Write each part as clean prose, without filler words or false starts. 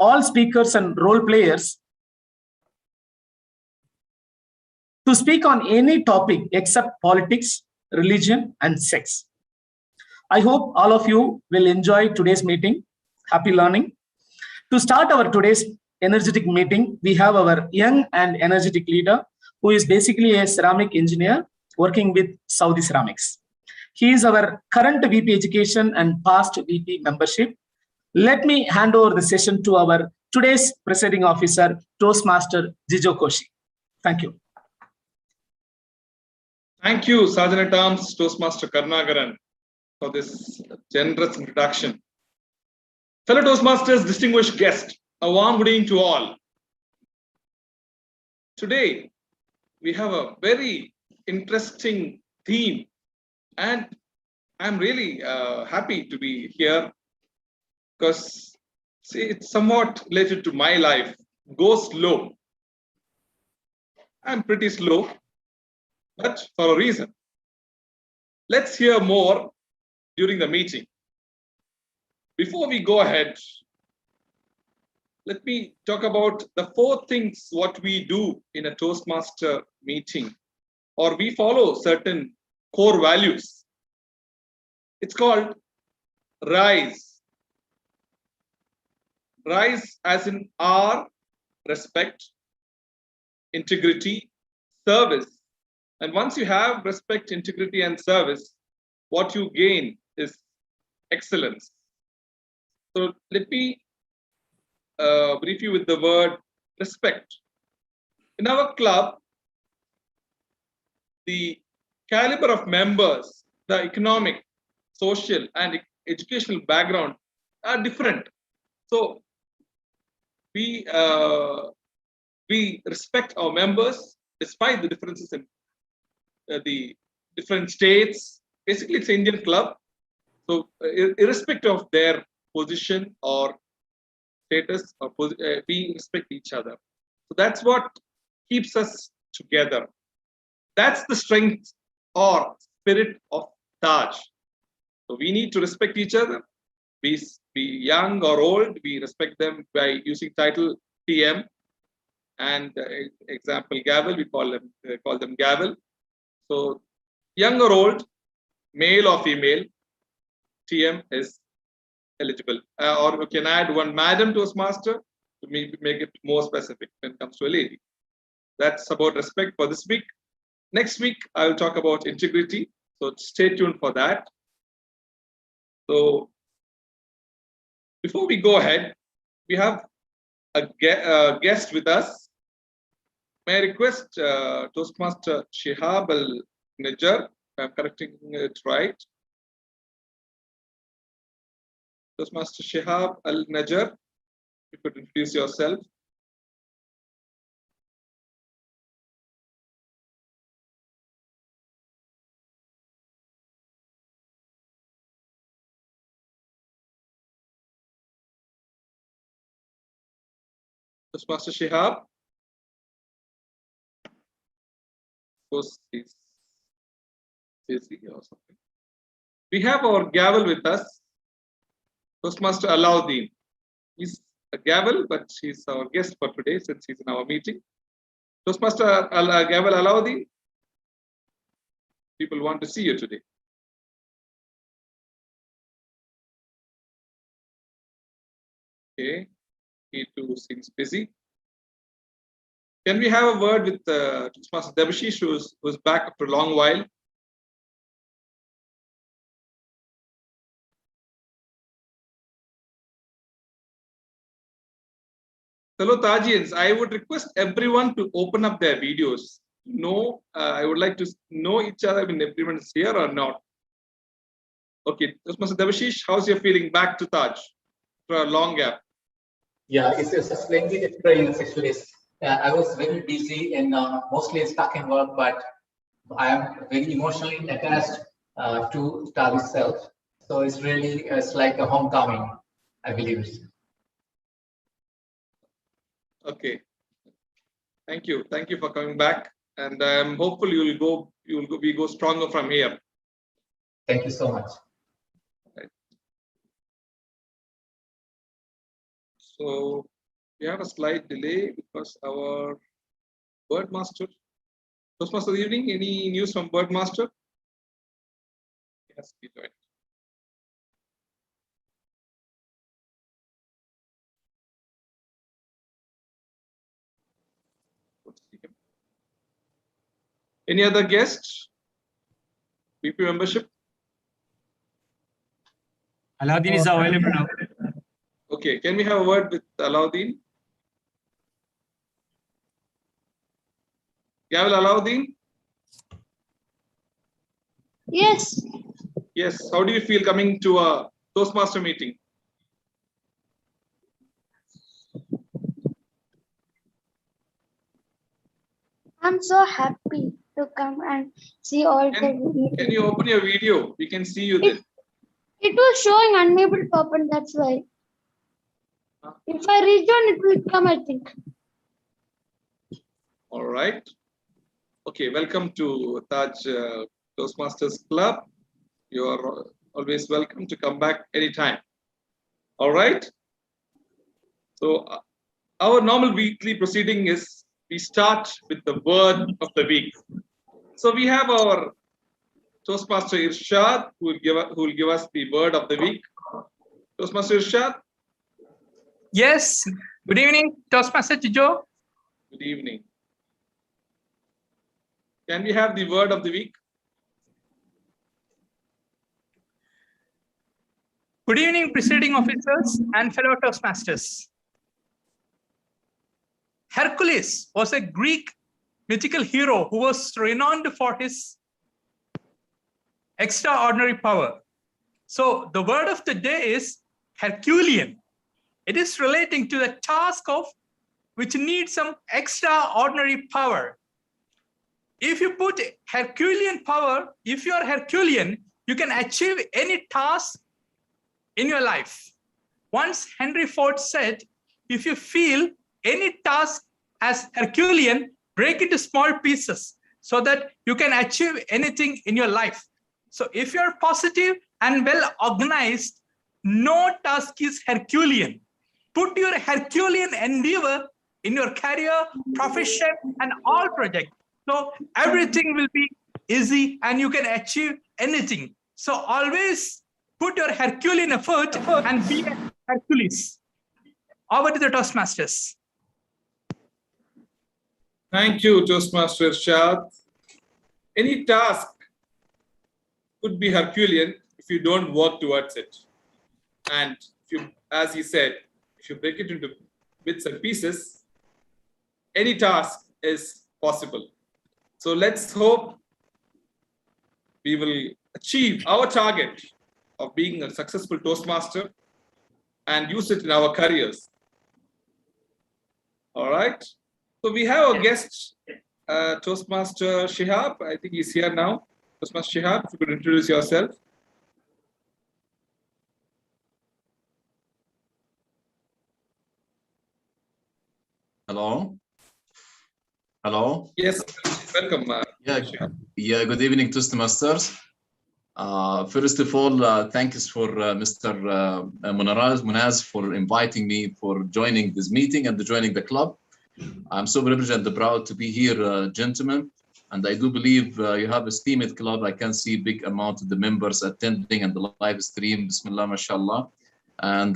all speakers and role players to speak on any topic except politics, religion, and sex. I hope all of you will enjoy today's meeting. Happy learning. To start our today's energetic meeting, we have our young and energetic leader, who is basically a ceramic engineer working with Saudi Ceramics. He is our current VP Education and past VP Membership. Let me hand over the session to our today's presiding officer, Toastmaster Jijo Koshi. Thank you. Thank you, Sergeant at Arms Toastmaster Karnagaran, for this generous introduction. Fellow Toastmasters, distinguished guests, a warm good evening to all. Today, we have a very interesting theme, and I'm really happy to be here because it's somewhat related to my life. Go slow. I'm pretty slow, but for a reason. Let's hear more during the meeting. Before we go ahead, let me talk about the 4 things what we do in a Toastmaster meeting, or we follow certain core values. It's called RISE. RISE as in R, respect, integrity, service. And once you have respect, integrity, and service, what you gain is excellence. So let me brief you with the word respect. In our club, the caliber of members, the economic, social, and educational background are different. So we respect our members despite the differences in the different states. Basically, it's an Indian club. So irrespective of their position or status, or we respect each other. So that's what keeps us together. That's the strength or spirit of Taj. So we need to respect each other. Be young or old, we respect them by using title TM, and example Gavel, we call them Gavel. So young or old, male or female, TM is eligible. Or we can add one Madam Toastmaster to make it more specific when it comes to a lady. That's about respect for this week. Next week, I will talk about integrity. So stay tuned for that. So before we go ahead, we have a guest with us. May I request Toastmaster Shihab Al-Najjar, I'm correcting it right. Toastmaster Shihab Al-Najjar, you could introduce yourself. Toastmaster Shihab. Of course, he's busy or something. We have our gavel with us, Toastmaster Alauddin. He's a gavel, but he's our guest for today since he's in our meeting. Toastmaster Gavel Alauddin, people want to see you today. Okay, he too seems busy. Can we have a word with Toastmaster Debashish, who's back after a long while? Fellow Tajians, I would request everyone to open up their videos. No, I would like to know each other when everyone is here or not. Okay, Toastmaster Debashish, how's your feeling back to Taj for a long gap? Yeah, it's a splendid experience actually. I was very busy and mostly stuck in work, but I am very emotionally attached to Taj itself. So it's really, it's like a homecoming, I believe. Okay, thank you for coming back, and I'm hopeful we go stronger from here. Thank you so much. Right. So we have a slight delay because our Birdmaster, Toastmaster evening, any news from Birdmaster? Yes, please join. Any other guests? BP membership? Aladdin is available now. Okay, can we have a word with Alauddin? Yavel Alauddin? Yes, Yes, how do you feel coming to a Toastmaster meeting? I'm so happy to come and see all Can the. you open your video? We can see you there. It was showing unable to open, that's why. If I rejoin, it will come, I think. All right. Okay, welcome to Taj Toastmasters Club. You are always welcome to come back anytime. All right. So our normal weekly proceeding is we start with the word of the week. So we have our Toastmaster Irshad who will give us the word of the week. Toastmaster Irshad. Yes. Good evening, Toastmaster Chijo. Good evening. Can we have the word of the week? Good evening, presiding officers and fellow Toastmasters. Hercules was a Greek mythical hero who was renowned for his extraordinary power. So the word of the day is Herculean. It is relating to the task of which needs some extraordinary power. If you put Herculean power, if you are Herculean, you can achieve any task in your life. Once Henry Ford said, if you feel any task as Herculean, break it into small pieces so that you can achieve anything in your life. So if you're positive and well organized, no task is Herculean. Put your Herculean endeavor in your career, profession, and all projects. So everything will be easy and you can achieve anything. So always put your Herculean effort and be a Hercules. Over to the Toastmasters. Thank you, Toastmaster Irshad. Any task could be Herculean if you don't work towards it. And if you, as he said, if you break it into bits and pieces, any task is possible. So let's hope we will achieve our target of being a successful Toastmaster and use it in our careers. All right. So we have a guest, Toastmaster Shihab. I think he's here now. Toastmaster Shihab, if you could introduce yourself. Hello. Hello. Yes, welcome. Yeah. Good evening, Toastmasters. First of all, thanks for Mr. Munaz for inviting me for joining this meeting and joining the club. I'm so privileged and proud to be here, gentlemen. And I do believe you have a esteemed club. I can see big amount of the members attending and the live stream. Bismillah, mashallah. And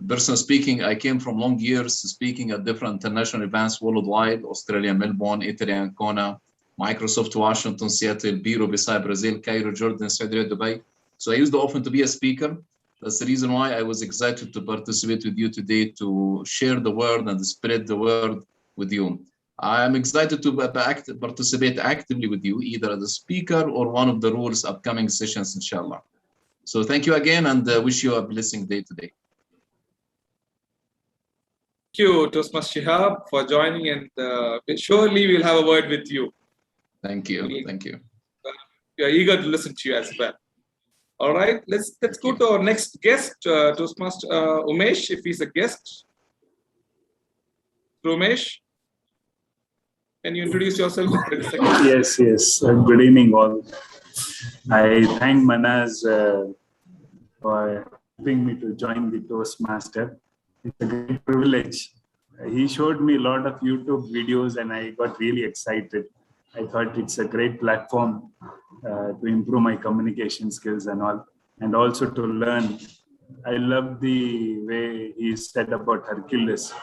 personally speaking, I came from long years speaking at different international events worldwide: Australia, Melbourne, Italy, Ancona, Microsoft, Washington, Seattle, Biro, beside Brazil, Cairo, Jordan, Saudi Arabia, Dubai. So I used often to be a speaker. That's the reason why I was excited to participate with you today to share the word and spread the word with you. I am excited to participate actively with you, either as a speaker or one of the rules upcoming sessions, inshallah. So thank you again and wish you a blessing day today. Thank you, Toastmaster Shihab, for joining, and surely we'll have a word with you. Thank you. Thank you. We are eager to listen to you as well. All right, let's go to our next guest, Toastmaster Umesh, if he's a guest. Umesh, can you introduce yourself in 30 seconds? Yes. Good evening, all. I thank Manaz for helping me to join the Toastmaster. It's a great privilege. He showed me a lot of YouTube videos and I got really excited. I thought it's a great platform to improve my communication skills and all, and also to learn. I love the way he said about Hercules.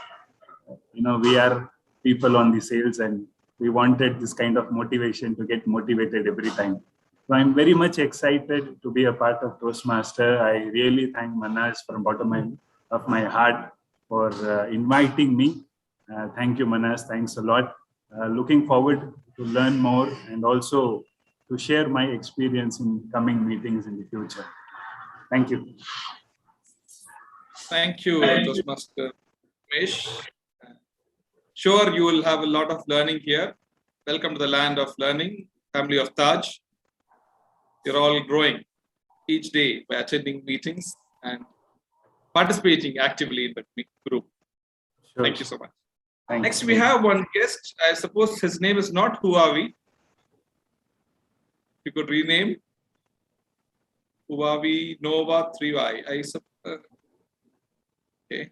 We are people on the sales and we wanted this kind of motivation to get motivated every time. So I'm very much excited to be a part of Toastmaster. I really thank Manas from bottom of my heart for inviting me. Thank you, Manas. Thanks a lot. Looking forward to learn more and also to share my experience in coming meetings in the future. Thank you. Thank you, Toastmaster Mesh. Sure, you will have a lot of learning here. Welcome to the land of learning, family of Taj. You're all growing each day by attending meetings and participating actively in the group. Sure. Thank you so much. Next, we have one guest. I suppose his name is not Huawei. You could rename Huawei Nova 3Y. Okay.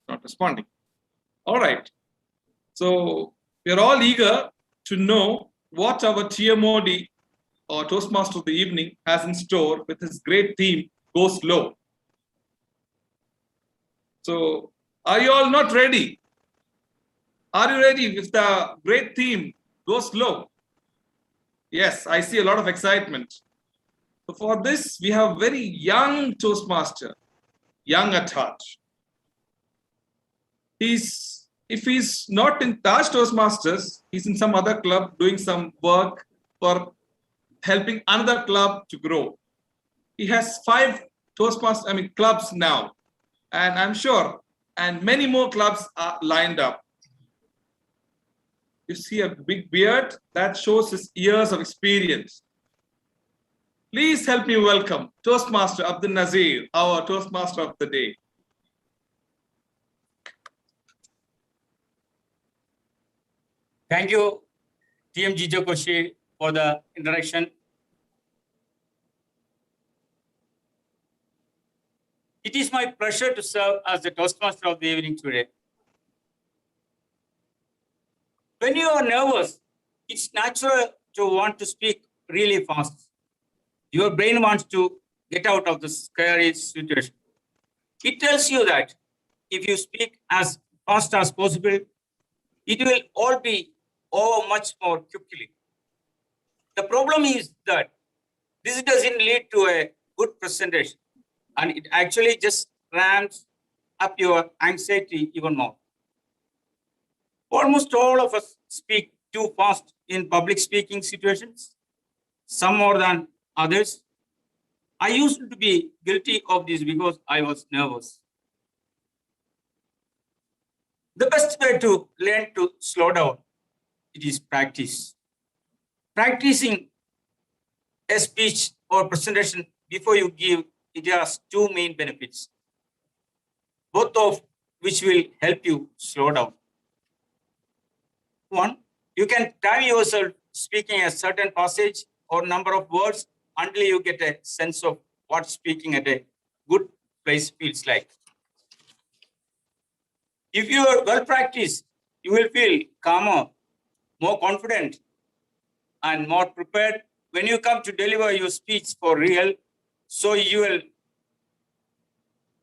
Not responding. All right. So we are all eager to know what our TMOD or Toastmaster of the Evening has in store with his great theme, Go Slow. So are you all not ready? Are you ready with the great theme, Go Slow? Yes, I see a lot of excitement. So for this, we have very young Toastmaster, young at heart. If he's not in Taj Toastmasters, he's in some other club doing some work for helping another club to grow. He has 5 clubs now, and I'm sure, and many more clubs are lined up. You see a big beard that shows his years of experience. Please help me welcome Toastmaster Abdul Nazir, our Toastmaster of the day. Thank you, TM Jijokoshi, for the introduction. It is my pleasure to serve as the Toastmaster of the evening today. When you are nervous, it's natural to want to speak really fast. Your brain wants to get out of the scary situation. It tells you that if you speak as fast as possible, it will all be over much more quickly. The problem is that this doesn't lead to a good presentation, and it actually just ramps up your anxiety even more. Almost all of us speak too fast in public speaking situations, some more than others. I used to be guilty of this because I was nervous. The best way to learn to slow down, it is practice. Practicing a speech or presentation before you give, it has 2 main benefits, both of which will help you slow down. 1, you can time yourself speaking a certain passage or number of words until you get a sense of what speaking at a good place feels like. If you are well practiced, you will feel calmer, more confident, and more prepared when you come to deliver your speech for real. So you will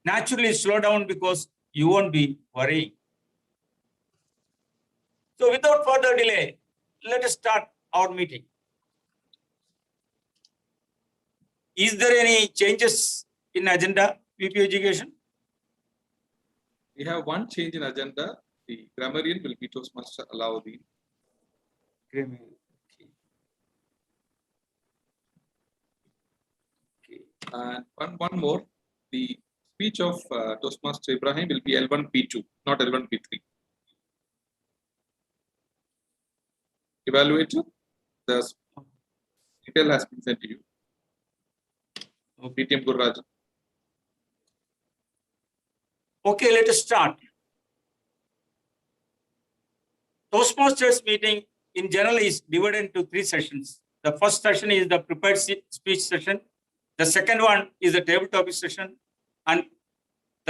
naturally slow down because you won't be worrying. So without further delay, let us start our meeting. Is there any changes in agenda, VP Education? We have one change in agenda. The grammarian will be Toastmaster Alauddin. And one more. The speech of Toastmaster Ibrahim will be L1P2, not L1P3. Evaluator, the detail has been sent to you. PTM Gurraj. Okay, let us start. Toastmasters meeting in general is divided into 3 sessions. The first session is the prepared speech session. The second one is the table topic session. And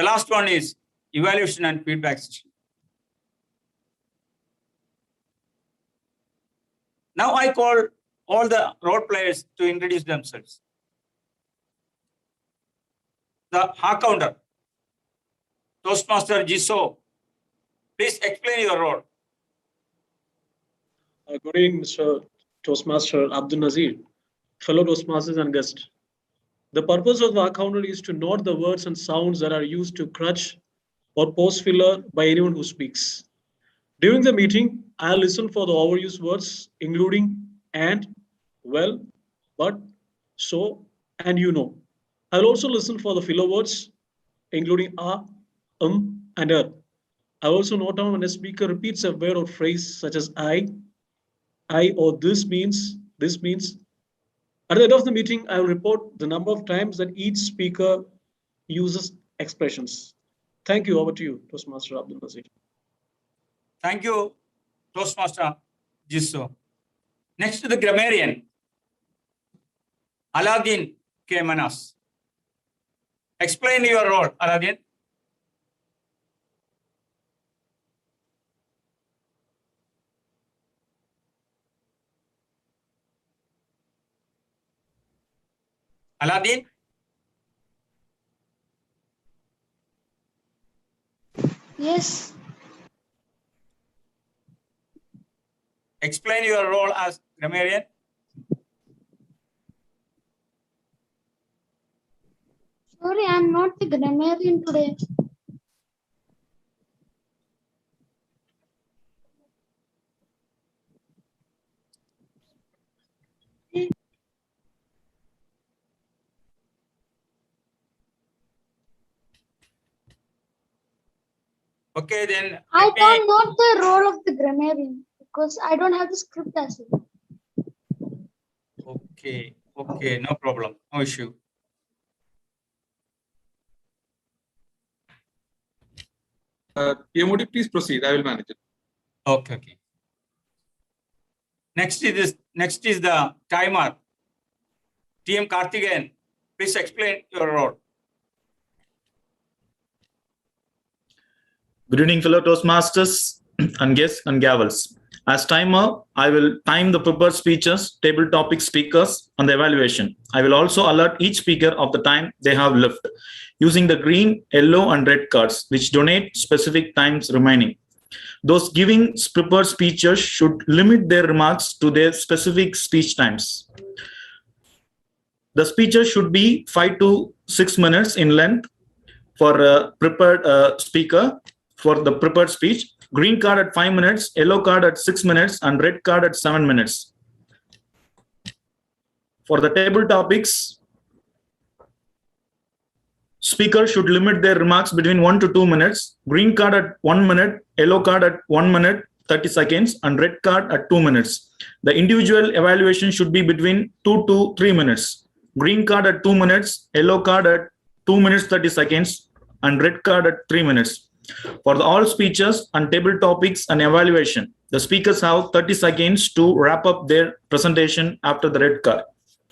The last one is evaluation and feedback session. Now I call all the role players to introduce themselves. The Hakounder, Toastmaster Jiso, please explain your role. Good evening, Mr. Toastmaster Abdul Nazir, fellow Toastmasters and guests. The purpose of the Hakounder is to note the words and sounds that are used to crutch or pause filler by anyone who speaks. During the meeting, I'll listen for the overused words, including and, well, but, so, and you know. I'll also listen for the filler words, including and I also note down when a speaker repeats a word or phrase such as I, or this means. At the end of the meeting, I will report the number of times that each speaker uses expressions. Thank you. Over to you, Toastmaster Abdul Nazir. Thank you, Toastmaster Jiso. Next to the grammarian, Aladdin K. Manas. Explain your role, Aladdin. Aladdin? Yes. Explain your role as grammarian. Sorry, I'm not the grammarian today. Okay, then. I don't know the role of the grammarian because I don't have the script as well. Okay, no problem, no issue. PMOD, please proceed. I will manage it. Okay. Next is the timer. TM Karthikeyan, please explain your role. Good evening, fellow Toastmasters and guests and gavels. As timer, I will time the prepared speeches, table topic speakers, and the evaluation. I will also alert each speaker of the time they have left using the green, yellow, and red cards, which donate specific times remaining. Those giving prepared speeches should limit their remarks to their specific speech times. The speeches should be 5 to 6 minutes in length for a prepared speaker for the prepared speech. Green card at 5 minutes, yellow card at 6 minutes, and red card at 7 minutes. For the table topics, speakers should limit their remarks between 1 to 2 minutes. Green card at 1 minute, yellow card at 1 minute, 30 seconds, and red card at 2 minutes. The individual evaluation should be between 2 to 3 minutes. Green card at 2 minutes, yellow card at 2 minutes, 30 seconds, and red card at 3 minutes. For the all speeches and table topics and evaluation, the speakers have 30 seconds to wrap up their presentation after the red card.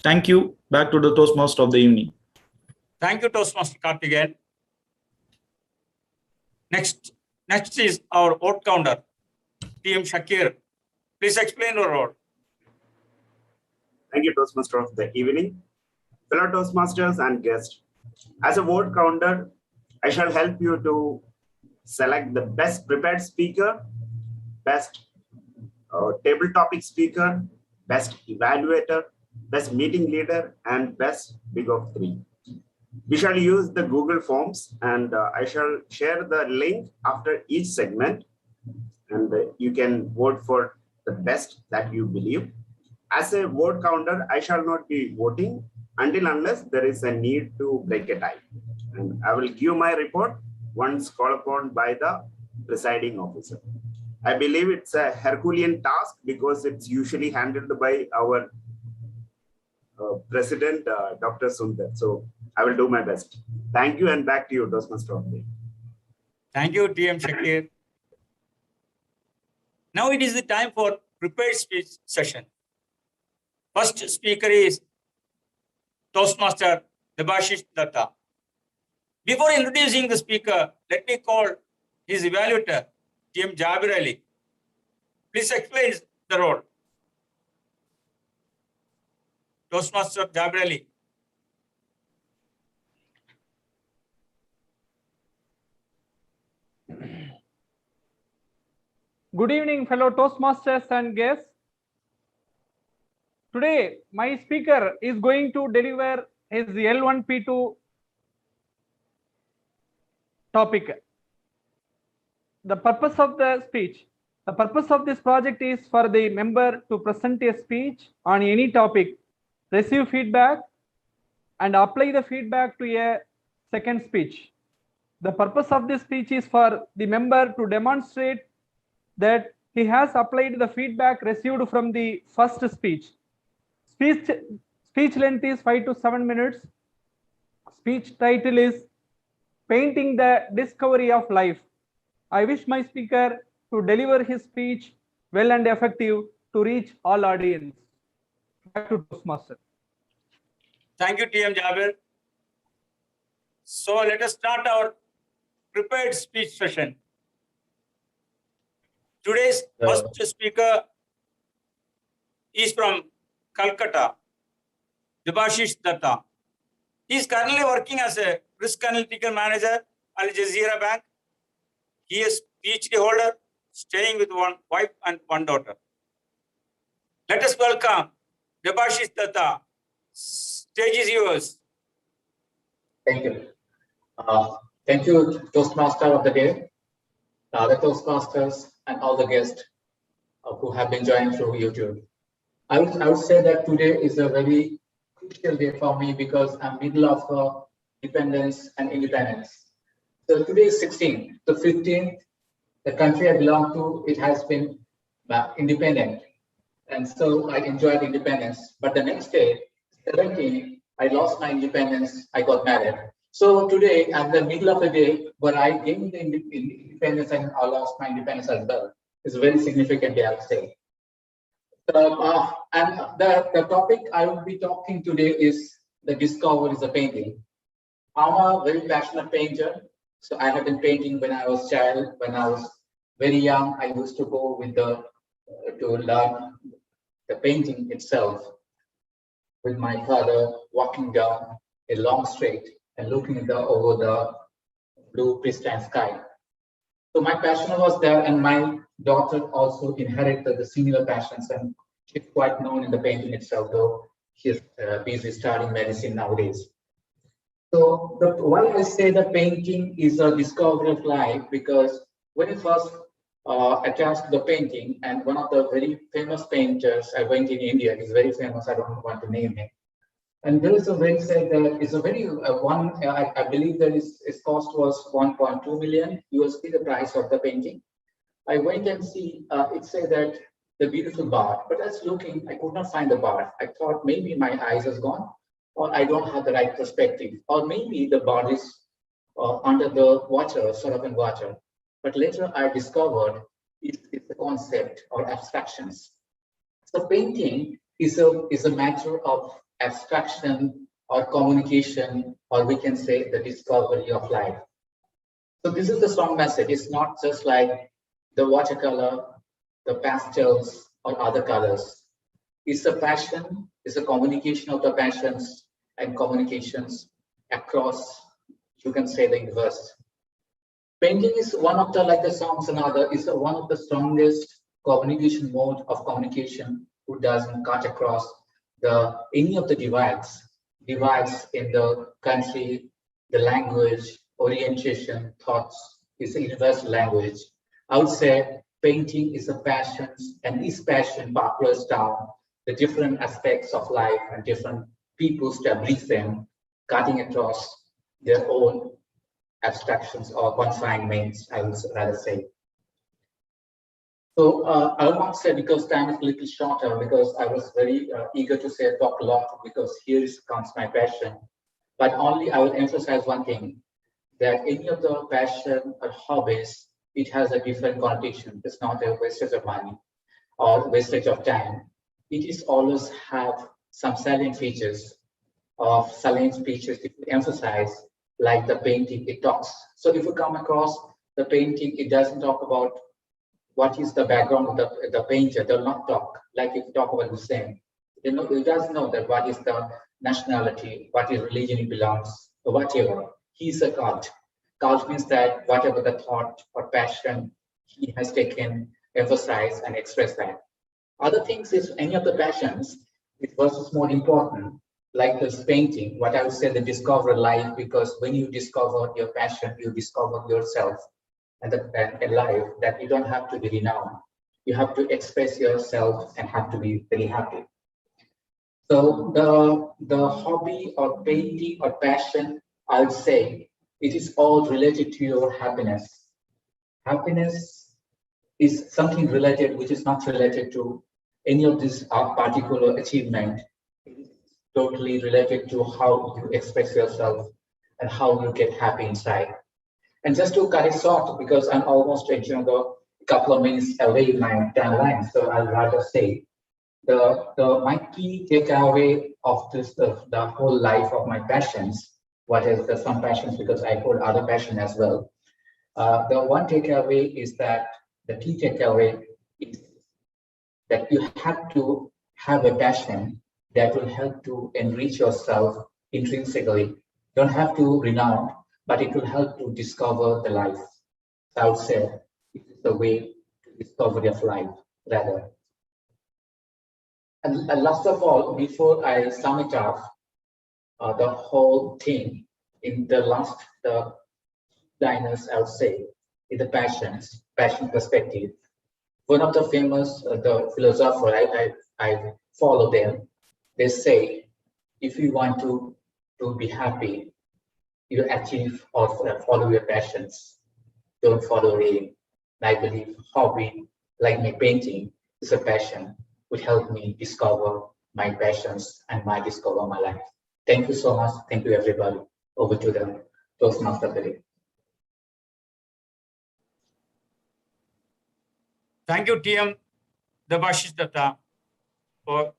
Thank you. Back to the Toastmaster of the evening. Thank you, Toastmaster Karthikeyan. Next is our vote counter, TM Shakir. Please explain your role. Thank you, Toastmaster of the evening. Fellow Toastmasters and guests, as a vote counter, I shall help you to select the best prepared speaker, best table topic speaker, best evaluator, best meeting leader, and best big of three. We shall use the Google Forms, and I shall share the link after each segment, and you can vote for the best that you believe. As a vote counter, I shall not be voting unless there is a need to break a tie. And I will give my report once called upon by the presiding officer. I believe it's a Herculean task because it's usually handled by our President, Dr. Sundar. So I will do my best. Thank you, and back to you, Toastmaster of the day. Thank you, TM Shakir. Now it is the time for prepared speech session. First speaker is Toastmaster Debashish Datta. Before introducing the speaker, let me call his evaluator, TM Jabir Ali. Please explain the role. Toastmaster Jabir Ali. Good evening, fellow Toastmasters and guests. Today, my speaker is going to deliver his L1P2 topic. The purpose of the speech. The purpose of this project is for the member to present a speech on any topic, receive feedback, and apply the feedback to a second speech. The purpose of this speech is for the member to demonstrate that he has applied the feedback received from the first speech. Speech length is 5 to 7 minutes. Speech title is Painting the Discovery of Life. I wish my speaker to deliver his speech well and effective to reach all audience. Back to Toastmaster. Thank you, TM Jabir. So let us start our prepared speech session. Today's first speaker is from Calcutta, Debashish Datta. He is currently working as a risk analytical manager at Al Jazeera Bank. He is PhD holder, staying with one wife and one daughter. Let us welcome Debashish Datta. Stage is yours. Thank you. Thank you, Toastmaster of the day, the other Toastmasters, and all the guests who have been joining through YouTube. I would say that today is a very crucial day for me because I'm middle of dependence and independence. So today is 16th. The 15th, the country I belong to, it has been independent. And so I enjoyed independence. But the next day, 17th, I lost my independence. I got married. So today, I'm in the middle of the day, but I gained the independence and I lost my independence as well. It's a very significant day, I would say. And the topic I will be talking today is the discoveries of painting. I'm a very passionate painter. So I have been painting when I was a child. When I was very young, I used to go with to learn the painting itself with my father, walking down a long street and looking over the blue pristine sky. So my passion was there, and my daughter also inherited the similar passions, and she's quite known in the painting itself, though she's busy studying medicine nowadays. So why I say the painting is a discovery of life, because when I first attached to the painting, and one of the very famous painters I went in India, he's very famous, I don't want to name him. And there is a very said that it's a very I believe that its cost was 1.2 million USD, the price of the painting. I went and see, it said that the beautiful bar, but as looking, I could not find the bar. I thought maybe my eyes is gone, or I don't have the right perspective, or maybe the bar is under the water, sort of in water. But later I discovered it's the concept or abstractions. So painting is a matter of abstraction or communication, or we can say the discovery of life. So this is the strong message. It's not just like the watercolor, the pastels, or other colors. It's a passion, it's a communication of the passions and communications across, you can say, the universe. Painting is one of the, like the songs and other, is one of the strongest communication mode of communication who doesn't cut across any of the divides in the country, the language, orientation, thoughts. Is a universal language. I would say painting is a passion, and this passion buckles down the different aspects of life and different people establish them, cutting across their own abstractions or confinements, I would rather say. So I will not say, because time is a little shorter, because I was very eager to talk a lot, because here comes my passion. But only I will emphasize one thing, that any of the passion or hobbies, it has a different connotation. It's not a wastage of money or wastage of time. It is always have some salient features to emphasize like the painting, it talks. So if you come across the painting, it doesn't talk about what is the background of the painter. They'll not talk. Like if you talk about Hussein, it does know that what is the nationality, what is religion he belongs, or whatever. He's a cult. Cult means that whatever the thought or passion he has taken, emphasize and express that. Other things is any of the passions, it was more important, like this painting, what I would say the discover life, because when you discover your passion, you discover yourself and a life that you don't have to be renowned. You have to express yourself and have to be very happy. So the hobby or painting or passion, I would say, it is all related to your happiness. Happiness is something related which is not related to any of this particular achievement. It is totally related to how you express yourself and how you get happy inside. And just to cut it short, because I'm almost a couple of minutes away in my timeline, so I'll rather say my key takeaway of this the whole life of my passions. What is the some passions, because I hold other passion as well. The one takeaway is that the key takeaway is that you have to have a passion that will help to enrich yourself intrinsically. Don't have to renown, but it will help to discover the life. So I would say it is the way to discover your life, rather. And last of all, before I sum it up, the whole thing in the last liners, I would say, is the passion perspective. One of the famous the philosopher I follow them. They say, if you want to be happy, you achieve or follow your passions. Don't follow reading. I believe hobby, like my painting, is a passion, would help me discover my passions and discover my life. Thank you so much. Thank you, everybody. Over to the Toastmaster today. Thank you, TM Debashish Datta, for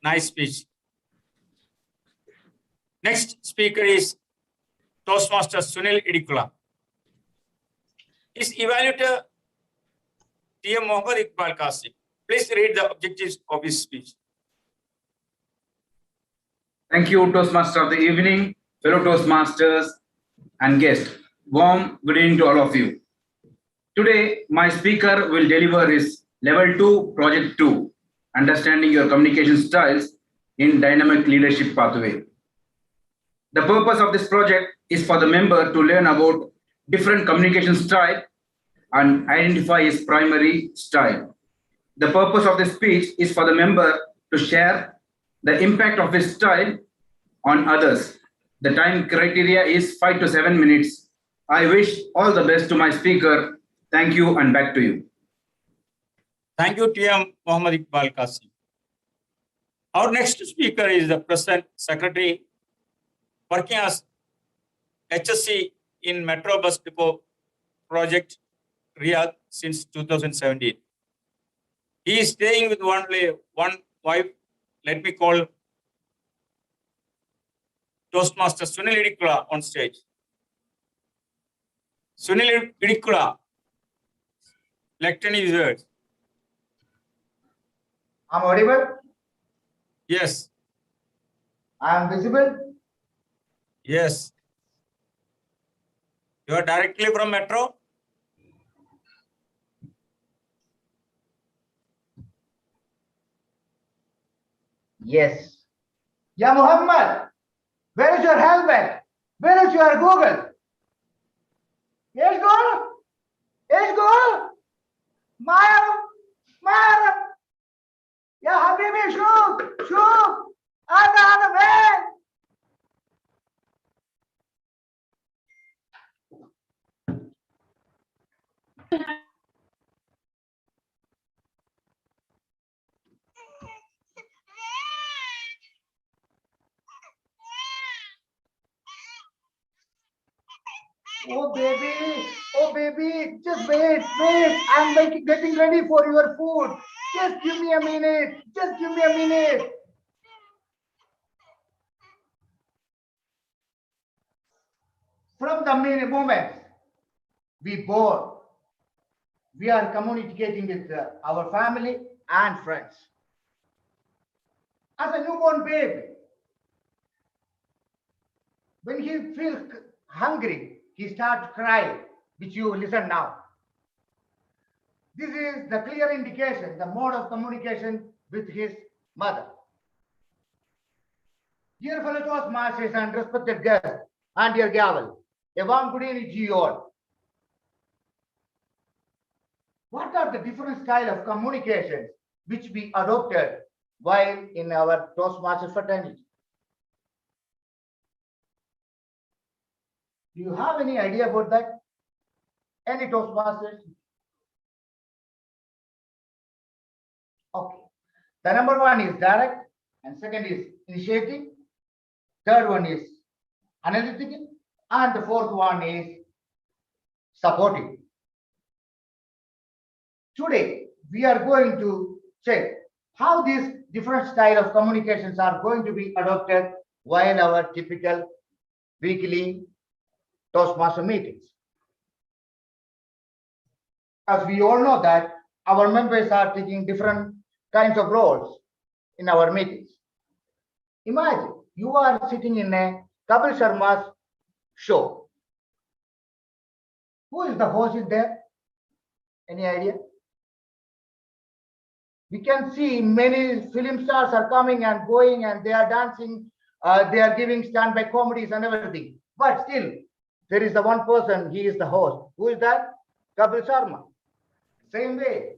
nice speech. Next speaker is Toastmaster Sunil Idikula. His evaluator, TM Mohammad Iqbal Qasim. Please read the objectives of his speech. Thank you, Toastmaster of the evening, fellow Toastmasters and guests. Warm good evening to all of you. Today, my speaker will deliver his Level 2, Project 2, Understanding Your Communication Styles in Dynamic Leadership Pathway. The purpose of this project is for the member to learn about different communication style and identify his primary style. The purpose of this speech is for the member to share the impact of his style on others. The time criteria is 5 to 7 minutes. I wish all the best to my speaker. Thank you, and back to you. Thank you, TM Mohammad Iqbal Qasim. Our next speaker is the President Secretary working as HSC in Metro Bus Depot Project Riyadh since 2017. He is staying with only one wife. Let me call Toastmaster Sunil Idikula on stage. Sunil Idikula, lecture is yours. I'm audible? Yes. I am visible? Yes. You are directly from Metro? Yes. Yeah, Muhammad, where is your helmet? Where is your Google? Yes, go. Yes, go. Maya. Yeah, Habibi, shoot. Ana, man. Oh baby, just wait. I'm like getting ready for your food. Just give me a minute. From the moment we born, we are communicating with our family and friends. As a newborn baby, when he feels hungry, he starts crying, which you listen now. This is the clear indication, the mode of communication with his mother. Dear fellow Toastmasters and respected guests, and dear Gavel, a warm good evening to you all. What are the different styles of communications which we adopted while in our Toastmasters fraternity? Do you have any idea about that? Any Toastmasters? Okay. The number one is direct, and second is initiative, third one is analytical, and the fourth one is supportive. Today, we are going to check how these different styles of communications are going to be adopted while our typical weekly Toastmaster meetings. As we all know that our members are taking different kinds of roles in our meetings. Imagine you are sitting in a Kapil Sharma's show. Who is the host in there? Any idea? We can see many film stars are coming and going and they are dancing, they are giving standby comedies and everything. But still, there is the one person, he is the host. Who is that? Kapil Sharma. Same way,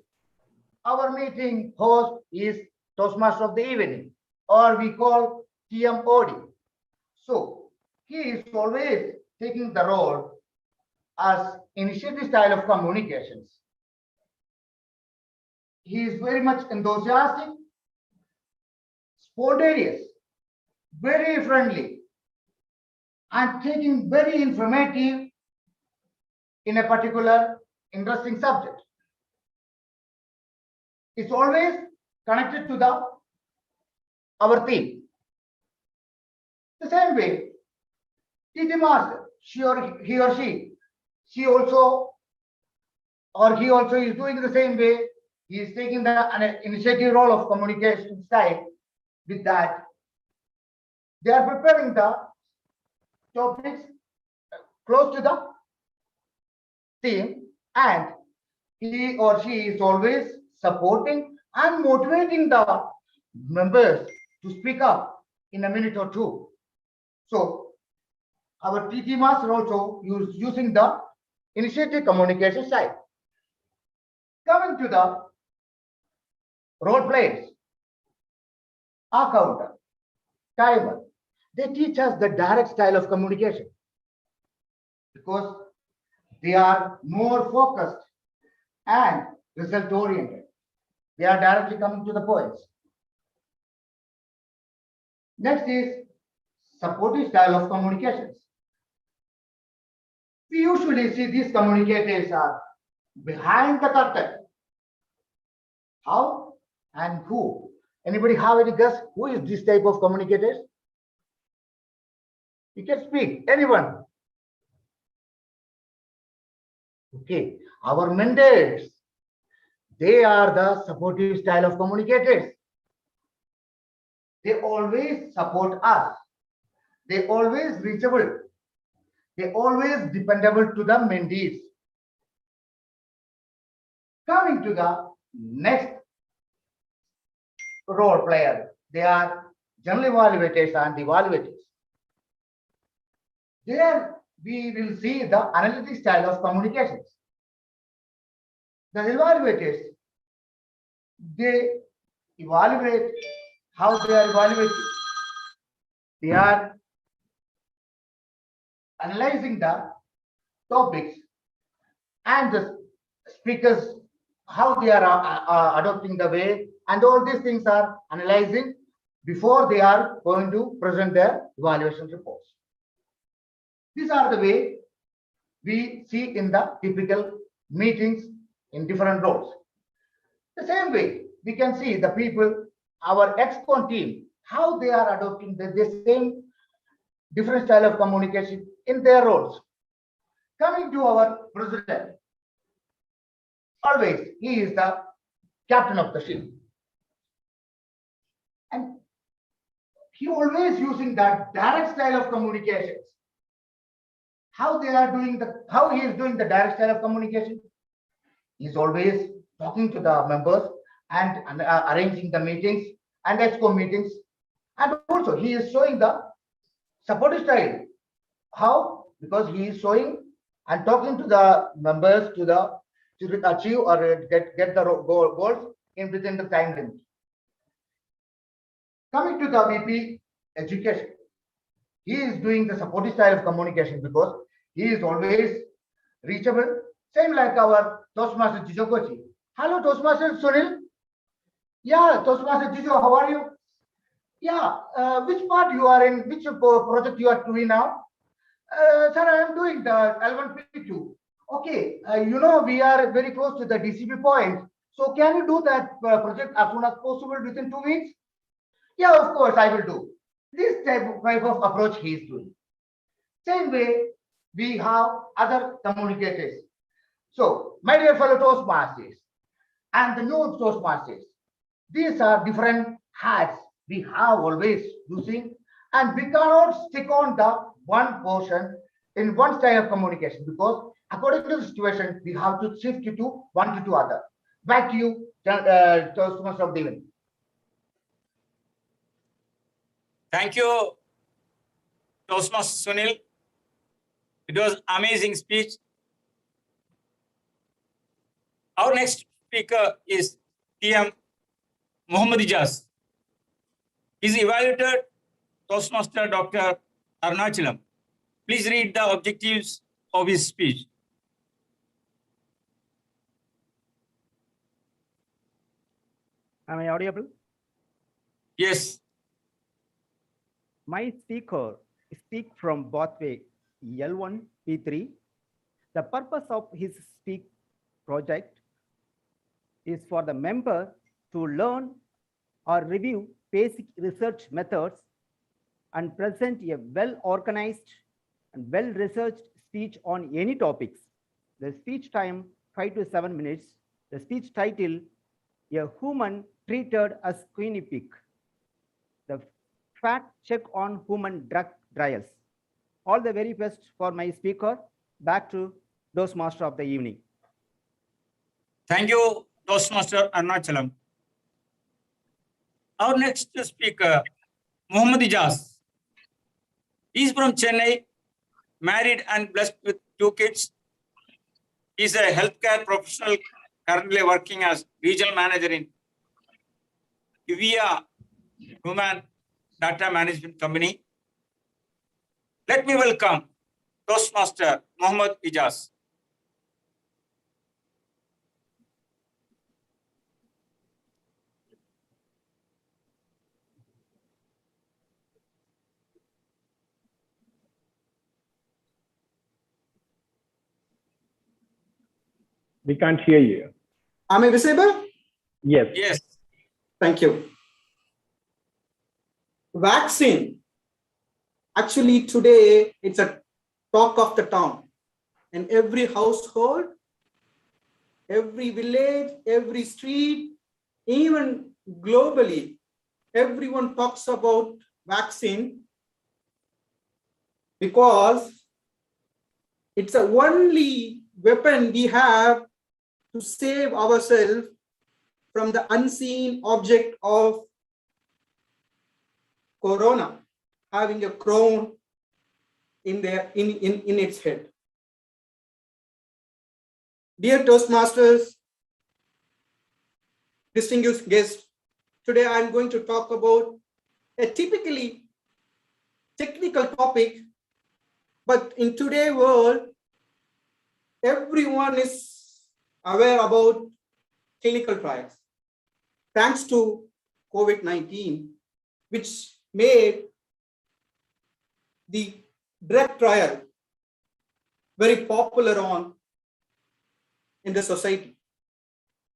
our meeting host is Toastmaster of the evening, or we call TMOD. So he is always taking the role as initiative style of communications. He is very much enthusiastic, spontaneous, very friendly, and taking very informative in a particular interesting subject. It's always connected to our theme. The same way, TT Master, he or she also, or he also is doing the same way. He is taking the initiative role of communication style. With that, they are preparing the topics close to the theme, and he or she is always supporting and motivating the members to speak up in a minute or two. So our TT Master also using the initiative communication style. Coming to the role players, accountant, timer, they teach us the direct style of communication because they are more focused and result oriented. They are directly coming to the points. Next is supportive style of communications. We usually see these communicators are behind the curtain. How and who? Anybody have any guess who is this type of communicators? You can speak, anyone. Okay, our mentors, they are the supportive style of communicators. They always support us. They always reachable. They always dependable to the mentees. Coming to the next role player, they are general evaluators and evaluators. There we will see the analytic style of communications. The evaluators, they evaluate how they are evaluating. They are analyzing the topics and the speakers, how they are adopting the way, and all these things are analyzing before they are going to present their evaluation reports. These are the way we see in the typical meetings in different roles. The same way we can see the people, our ex-con team, how they are adopting the same different style of communication in their roles. Coming to our president, always he is the captain of the ship. And he always using that direct style of communications. How he is doing the direct style of communication? He's always talking to the members and arranging the meetings and exco meetings. And also he is showing the supportive style. How? Because he is showing and talking to the members to achieve or get the goals within the time limit. Coming to the VP education, he is doing the supportive style of communication because he is always reachable. Same like our Toastmaster Jijokochi. Hello, Toastmaster Sunil. Yeah, Toastmaster Jijo, how are you? Yeah, which part you are in? Which project you are doing now? Sir, I am doing the L1P2. Okay, we are very close to the DCP point. So can you do that project as soon as possible within 2 weeks? Yeah, of course, I will do. This type of approach he is doing. Same way, we have other communicators. So, my dear fellow Toastmasters and the new Toastmasters, these are different hats we have always using, and we cannot stick on the one portion in one style of communication because according to the situation, we have to shift it to one to other. Back to you, Toastmasters of the evening. Thank you, Toastmaster Sunil. It was amazing speech. Our next speaker is TM Muhammad Ijaz. He is evaluated Toastmaster Dr. Arunachalam. Please read the objectives of his speech. Am I audible? Yes. My speaker speak from pathway L1, P3. The purpose of his speak project is for the member to learn or review basic research methods and present a well-organized and well-researched speech on any topics. The speech time 5 to 7 minutes. The speech title, A Human Treated as Guinea Pig. The fact check on human drug trials. All the very best for my speaker. Back to Toastmaster of the evening. Thank you, Toastmaster Arunachalam. Our next speaker, Muhammad Ijaz. He is from Chennai, married and blessed with 2 kids. He is a healthcare professional currently working as regional manager in UVIA Human Data Management Company. Let me welcome Toastmaster Muhammad Ijaz. We can't hear you. Am I visible? Yes. Yes. Thank you. Vaccine. Actually, today it's a talk of the town. In every household, every village, every street, even globally, everyone talks about vaccine because it's the only weapon we have to save ourselves from the unseen object of corona having a crown in its head. Dear Toastmasters, distinguished guests, today I am going to talk about a typically technical topic, but in today's world, everyone is aware about clinical trials. Thanks to COVID-19, which made the drug trial very popular in the society.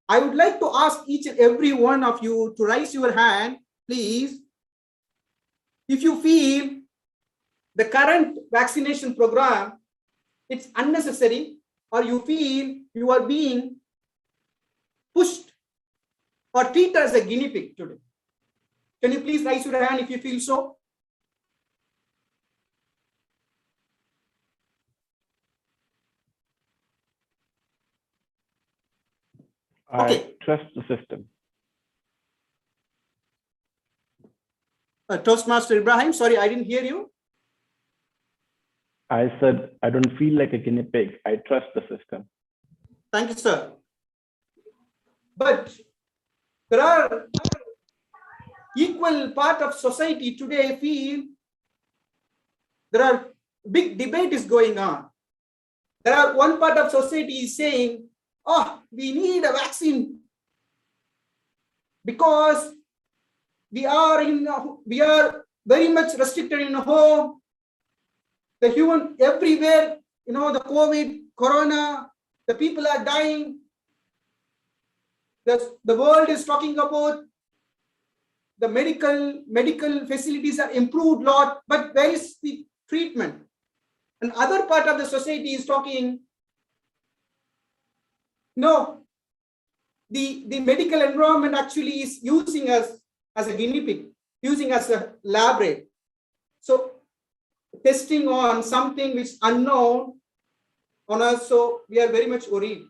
I would like to ask each and every one of you to raise your hand, please, if you feel the current vaccination program it's unnecessary, or you feel you are being pushed or treated as a guinea pig today? Can you please raise your hand if you feel so? I trust the system. Toastmaster Ibrahim, sorry, I didn't hear you. I said, I don't feel like a guinea pig. I trust the system. Thank you, sir. But there are equal part of society today feel there are big debate is going on. There are one part of society is saying, oh, we need a vaccine because we are very much restricted in home. The human everywhere, the COVID, Corona, the people are dying. The world is talking about the medical facilities are improved a lot, but where is the treatment? And other part of the society is talking, no, the medical environment actually is using us as a guinea pig, using us a lab rat. So testing on something which is unknown on us, so we are very much worried.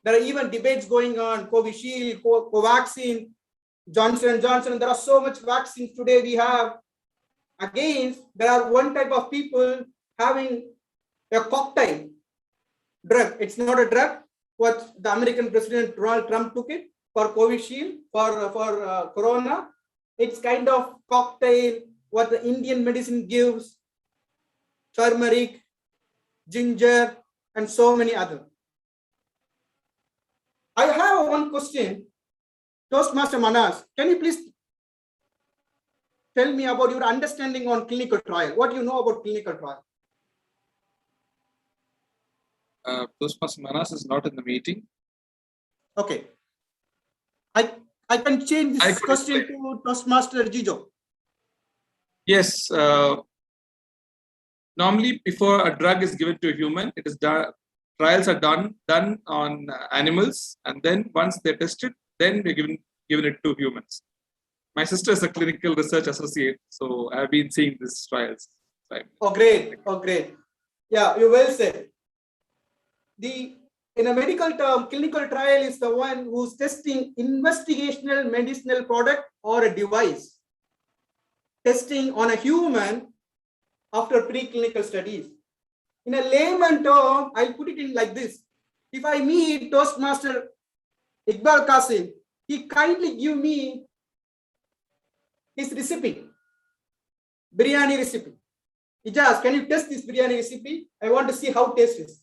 There are even debates going on, Covishield, Covaxin, Johnson & Johnson. There are so much vaccines today we have. Again, there are one type of people having a cocktail drug. It's not a drug. What the American President Donald Trump took it for Covishield, for Corona. It's kind of cocktail what the Indian medicine gives, turmeric, ginger, and so many other. I have one question. Toastmaster Manas, can you please tell me about your understanding on clinical trial? What do you know about clinical trial? Toastmaster Manas is not in the meeting. Okay. I can change this question to Toastmaster Jijo. Yes. Normally, before a drug is given to a human, it is done. Trials are done on animals, and then once they're tested, then we're given it to humans. My sister is a clinical research associate, so I've been seeing these trials. Oh, great. Oh, great. Yeah, you well said. In a medical term, clinical trial is the one who's testing investigational medicinal product or a device, testing on a human after preclinical studies. In a layman term, I'll put it in like this. If I meet Toastmaster Iqbal Qasim, he kindly give me his recipe, biryani recipe. Ijaz, can you test this biryani recipe? I want to see how taste is.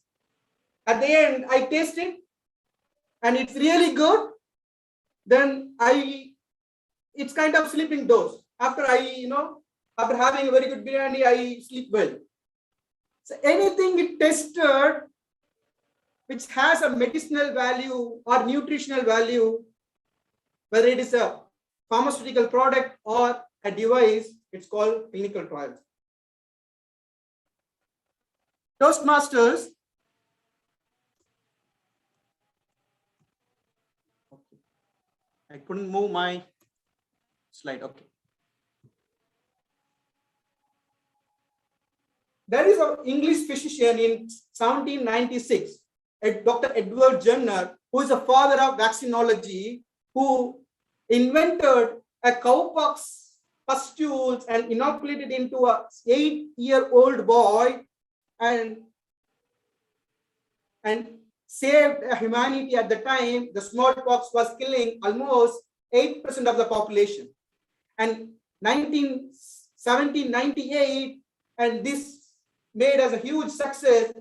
At the end, I taste it and it's really good. Then it's kind of sleeping dose. After after having a very good biryani, I sleep well. So anything it tested which has a medicinal value or nutritional value, whether it is a pharmaceutical product or a device, it's called clinical trials. Toastmasters, I couldn't move my slide. Okay. There is an English physician in 1796, Dr. Edward Jenner, who is a father of vaccinology, who invented a cowpox pustules and inoculated into a 8-year-old boy and saved humanity at the time. The smallpox was killing almost 8% of the population. And 1798, and this made as a huge success.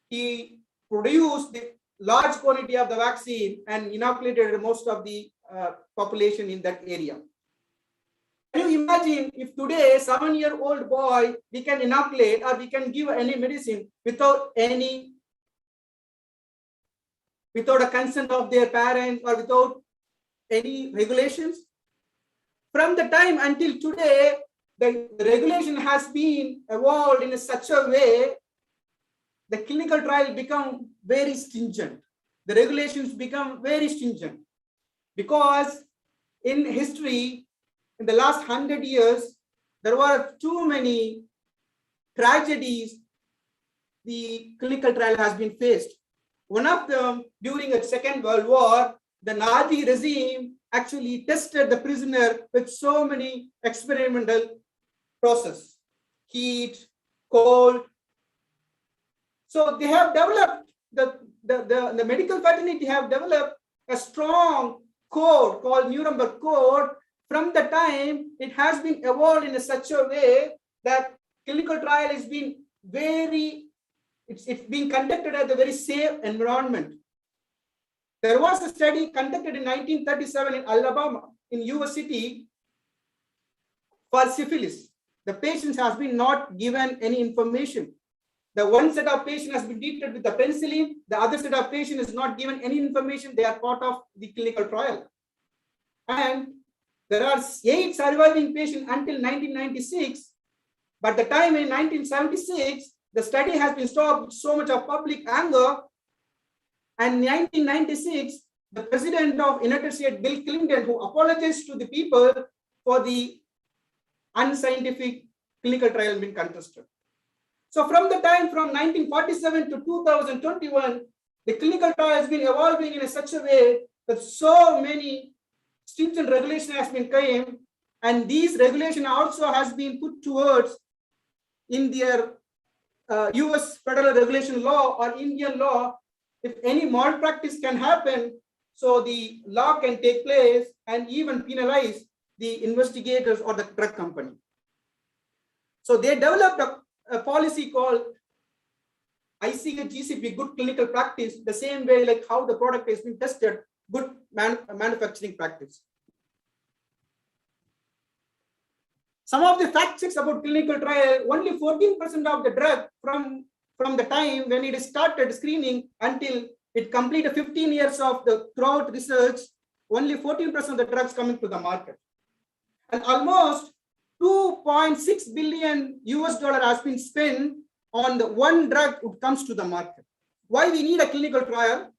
He produced the large quantity of the vaccine and inoculated most of the population in that area. Can you imagine if today 7-year-old boy we can inoculate or we can give any medicine without a consent of their parents or without any regulations? From the time until today, the regulation has been evolved in such a way the clinical trial become very stringent. The regulations become very stringent because in history, in the last 100 years, there were too many tragedies the clinical trial has been faced. One of them, during the Second World War, the Nazi regime actually tested the prisoner with so many experimental processes, heat, cold. So they have developed, the medical fraternity have developed a strong code called Nuremberg Code. From the time it has been evolved in such a way that clinical trial has been it's being conducted at a very safe environment. There was a study conducted in 1937 in Alabama, in US city, for syphilis. The patients has been not given any information. The one set of patient has been treated with the penicillin. The other set of patient is not given any information. They are part of the clinical trial. And there are 8 surviving patients until 1996. But the time in 1976, the study has been stopped with so much of public anger. And in 1996, the president of United States, Bill Clinton, who apologized to the people for the unscientific clinical trial being contested. So from the time from 1947 to 2021, the clinical trial has been evolving in such a way that so many stringent regulations has been came, and these regulation also has been put towards in their US federal regulation law or Indian law. If any malpractice can happen, so the law can take place and even penalize the investigators or the drug company. So they developed a policy called ICH-GCP, good clinical practice, the same way like how the product has been tested, good manufacturing practice. Some of the fact checks about clinical trial, only 14% of the drug from the time when it started screening until it completed 15 years of the throughout research, only 14% of the drugs coming to the market. And almost $2.6 billion has been spent on the one drug that comes to the market. Why we need a clinical trial?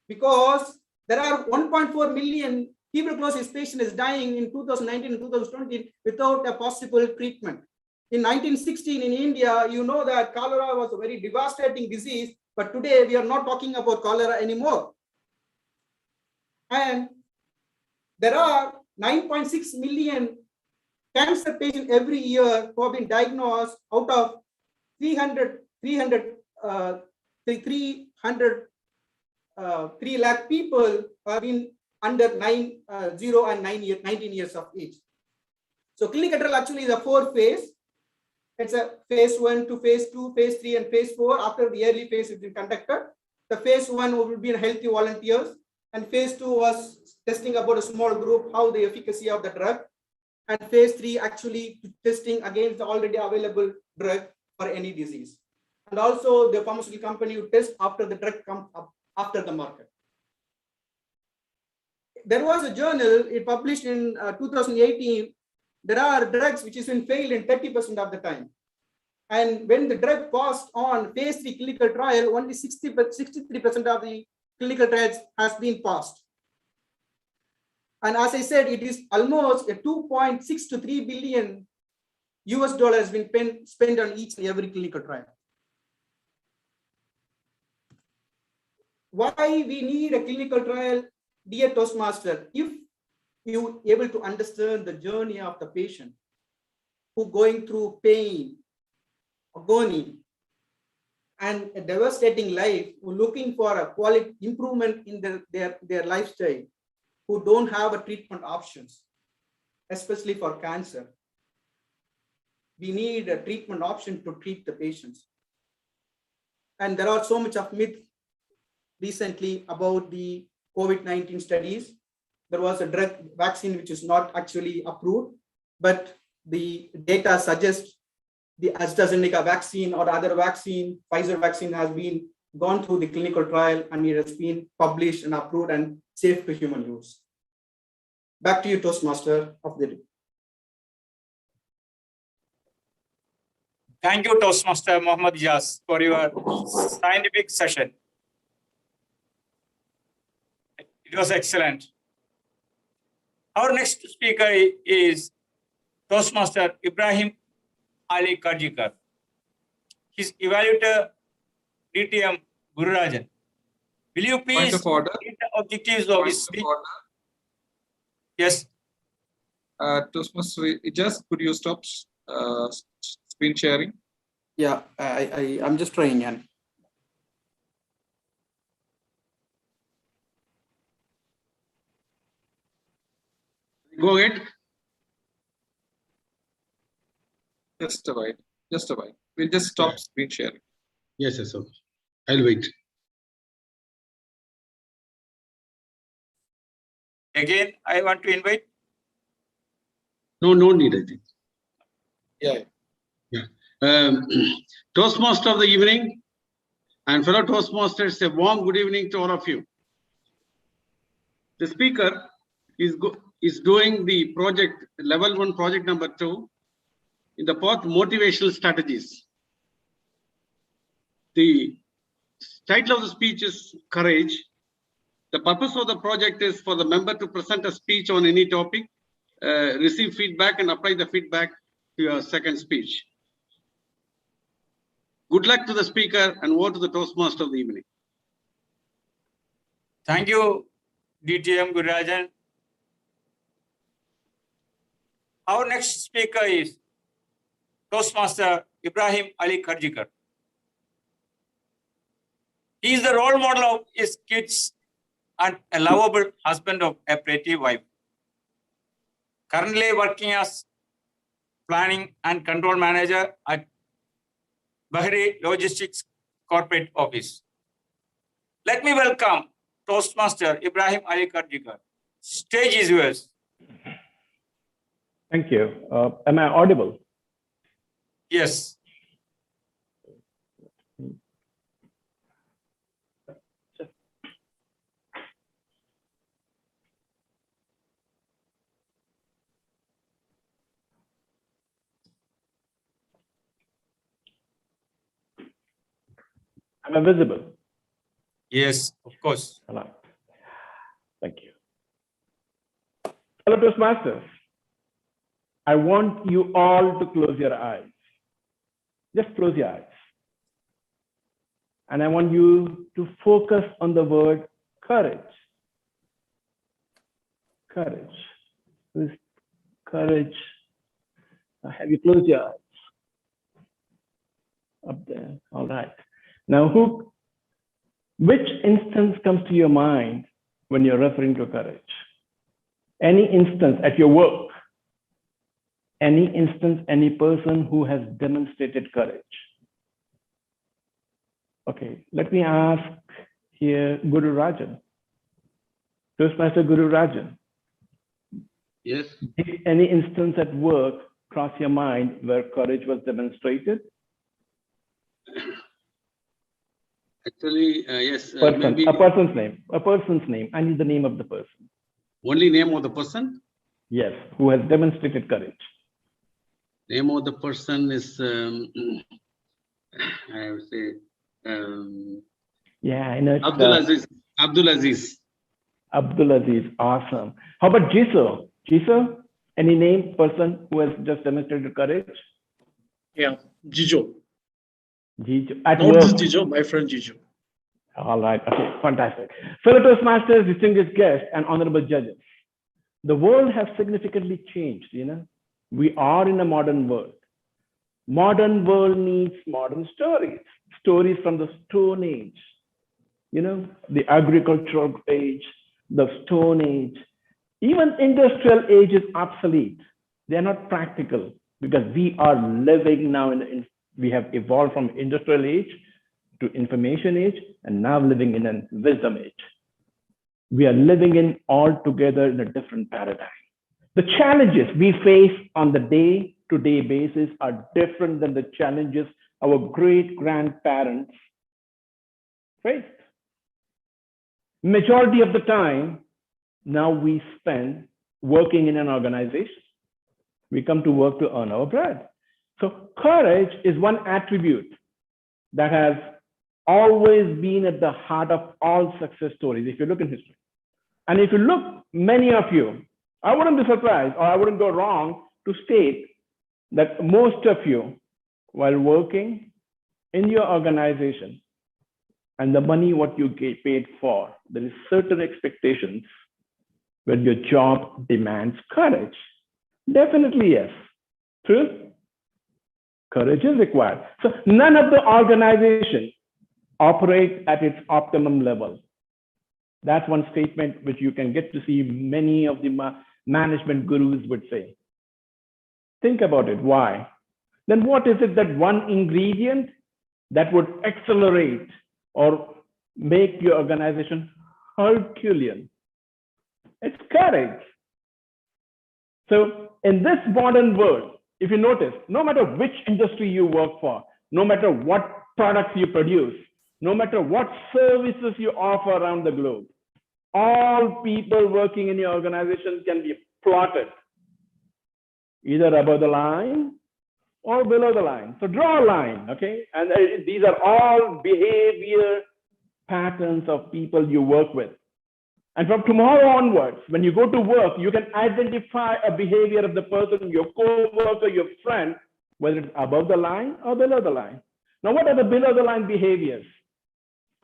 Because there are 1.4 million tuberculosis patients dying in 2019 and 2020 without a possible treatment. In 1916 in India, you know that cholera was a very devastating disease, but today we are not talking about cholera anymore. And there are 9.6 million cancer patients every year who have been diagnosed out of 3 lakh people have been under 19 years of age. So clinical trial actually is a 4-phase. It's a phase 1 to phase 2, phase 3, and phase 4. After the early phase has been conducted, the phase 1 will be in healthy volunteers, and phase 2 was testing about a small group, how the efficacy of the drug, and phase 3 actually testing against the already available drug for any disease. And also the pharmaceutical company would test after the drug comes up after the market. There was a journal, it published in 2018. There are drugs which has been failed in 30% of the time. And when the drug passed on phase 3 clinical trial, only 63% of the clinical trials has been passed. And as I said, it is almost a 2.6 to 3 billion has been spent on each and every clinical trial. Why we need a clinical trial? Dear Toastmaster, if you able to understand the journey of the patient who going through pain, agony, and a devastating life, who looking for a quality improvement in their lifestyle, who don't have a treatment options, especially for cancer. We need a treatment option to treat the patients. And there are so much of myth recently about the COVID-19 studies. There was a drug vaccine which is not actually approved, but the data suggests the AstraZeneca vaccine or other vaccine, Pfizer vaccine has been gone through the clinical trial and it has been published and approved and safe to human use. Back to you, Toastmaster of the day. Thank you, Toastmaster Mohammad Jas, for your scientific session. It was excellent. Our next speaker is Toastmaster Ibrahim Ali Karjikar. His evaluator, DTM Gururajan. Will you Point please of order. read the objectives of his speech? Yes. Toastmaster, just could you stop screen sharing? Yeah, I'm just trying. And go ahead. Just a while. Just a while. We'll just stop screen sharing. Yes, yes, okay. I'll wait. Again, I want to invite. No need, I think. Yeah. Toastmaster of the evening and fellow Toastmasters, a warm good evening to all of you. The speaker is doing the project, level 1 project number 2 in the path motivational strategies. The title of the speech is Courage. The purpose of the project is for the member to present a speech on any topic, receive feedback and apply the feedback to your second speech. Good luck to the speaker and over to the Toastmaster of the evening. Thank you, DTM Gururajan. Our next speaker is Toastmaster Ibrahim Ali Karjikar. He is the role model of his kids and a lovable husband of a pretty wife. Currently working as planning and control manager at Bahri Logistics Corporate Office. Let me welcome Toastmaster Ibrahim Ali Karjikar. Stage is yours. Thank you. Am I audible? Yes. Am I visible? Yes, of course. Hello. Thank you. Hello, Toastmasters. I want you all to close your eyes. Just close your eyes. And I want you to focus on the word courage. Courage. This courage. Have you closed your eyes? Up there. All right. Now, which instance comes to your mind when you're referring to courage? Any instance at your work, any instance, any person who has demonstrated courage. Okay, let me ask here Guru Rajan, Toastmaster Guru Rajan. Yes. Did any instance at work cross your mind where courage was demonstrated? Actually, yes. Maybe a person's name. A person's name. I need the name of the person. Only name of the person? Yes, who has demonstrated courage. Name of the person is, I would say, yeah, I know. Abdul Aziz. Abdul Aziz. Abdul Aziz, awesome. How about Jiso? Jiso, any name, person who has just demonstrated courage? Yeah, Jijo. Jijo. At Not work. this Jijo, my friend Jijo. All right, okay, fantastic. Fellow Toastmasters, distinguished guests, and honorable judges. The world has significantly changed, you know. We are in a modern world. Modern world needs modern stories. Stories from the Stone Age, you know, the agricultural age, the Stone Age. Even industrial age is obsolete. They're not practical because we are living now we have evolved from industrial age to information age and now living in a wisdom age. We are living in altogether in a different paradigm. The challenges we face on the day-to-day basis are different than the challenges our great-grandparents faced. Majority of the time, now we spend working in an organization. We come to work to earn our bread. So courage is one attribute that has always been at the heart of all success stories, if you look in history. And if you look, many of you, I wouldn't be surprised or I wouldn't go wrong to state that most of you, while working in your organization and the money what you get paid for, there is certain expectations when your job demands courage. Definitely yes. True? Courage is required. So none of the organization operate at its optimum level. That's one statement which you can get to see many of the management gurus would say. Think about it. Why? Then what is it that one ingredient that would accelerate or make your organization Herculean? It's courage. So in this modern world, if you notice, no matter which industry you work for, no matter what products you produce, no matter what services you offer around the globe, all people working in your organization can be plotted either above the line or below the line. So draw a line, okay? And these are all behavior patterns of people you work with. And from tomorrow onwards, when you go to work, you can identify a behavior of the person, your co-worker, your friend, whether it's above the line or below the line. Now, what are the below the line behaviors?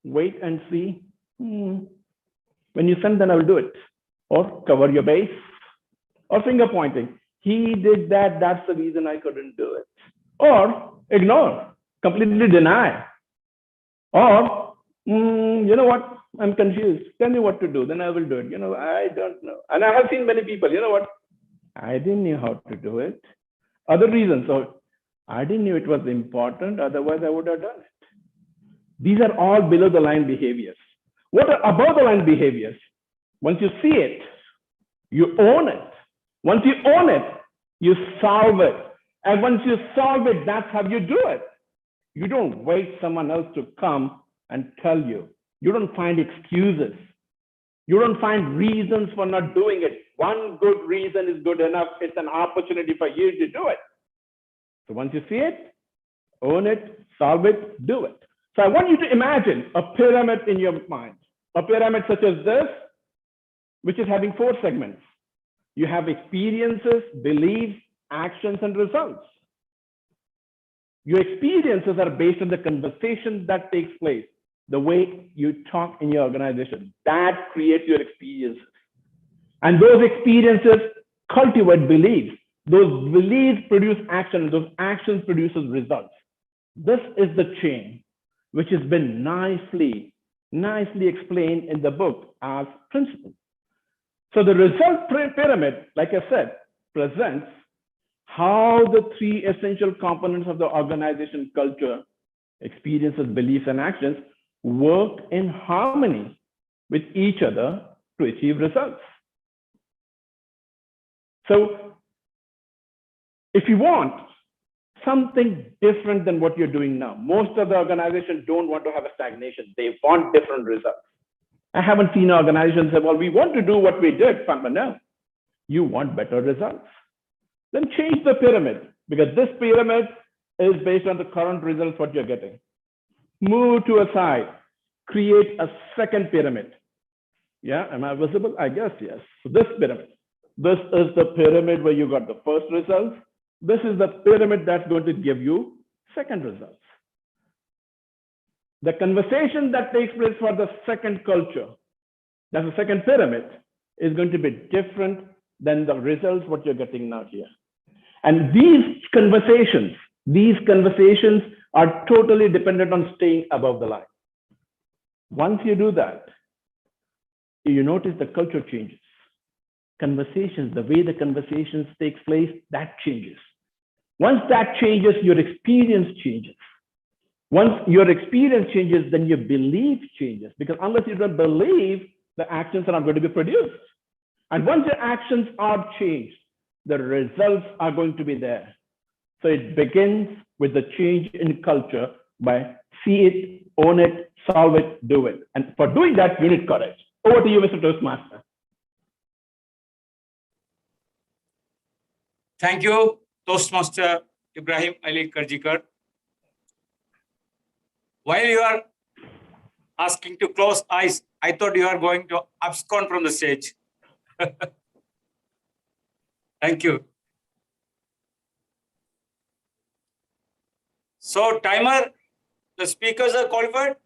Wait and see. When you send, then I will do it. Or cover your base. Or finger pointing. He did that, that's the reason I couldn't do it. Or ignore, completely deny. Or, you know what? I'm confused. Tell me what to do, then I will do it. You know, I don't know. And I have seen many people, you know what? I didn't know how to do it. Other reasons. So I didn't know it was important. Otherwise, I would have done it. These are all below the line behaviors. What are above the line behaviors? Once you see it, you own it. Once you own it, you solve it. And once you solve it, that's how you do it. You don't wait someone else to come and tell you. You don't find excuses. You don't find reasons for not doing it. One good reason is good enough. It's an opportunity for you to do it. So once you see it, own it, solve it, do it. So I want you to imagine a pyramid in your mind. A pyramid such as this, which is having 4 segments. You have experiences, beliefs, actions, and results. Your experiences are based on the conversation that takes place, the way you talk in your organization. That creates your experiences. And those experiences cultivate beliefs. Those beliefs produce action, and those actions produces results. This is the chain, which has been nicely explained in the book as principle. So the result pyramid, like I said, presents how the 3 essential components of the organization culture, experiences, beliefs, and actions work in harmony with each other to achieve results. So if you want something different than what you're doing now, most of the organizations don't want to have a stagnation. They want different results. I haven't seen organizations say, well, we want to do what we did. But no, you want better results. Then change the pyramid, because this pyramid is based on the current results what you're getting. Move to a side, create a second pyramid. Yeah, am I visible? I guess yes. So this pyramid, this is the pyramid where you got the first results. This is the pyramid that's going to give you second results. The conversation that takes place for the second culture, that's the second pyramid, is going to be different than the results what you're getting now here. And these conversations are totally dependent on staying above the line. Once you do that, you notice the culture changes. Conversations, the way the conversations takes place, that changes. Once that changes, your experience changes. Once your experience changes, then your belief changes, because unless you don't believe, the actions are not going to be produced. And once your actions are changed, the results are going to be there. So it begins with the change in culture by see it, own it, solve it, do it. And for doing that, you need courage. Over to you, Mr. Toastmaster. Thank you, Toastmaster Ibrahim Ali Karjikar. While you are asking to close eyes, I thought you are going to abscond from the stage. Thank you. So, timer, the speakers are qualified?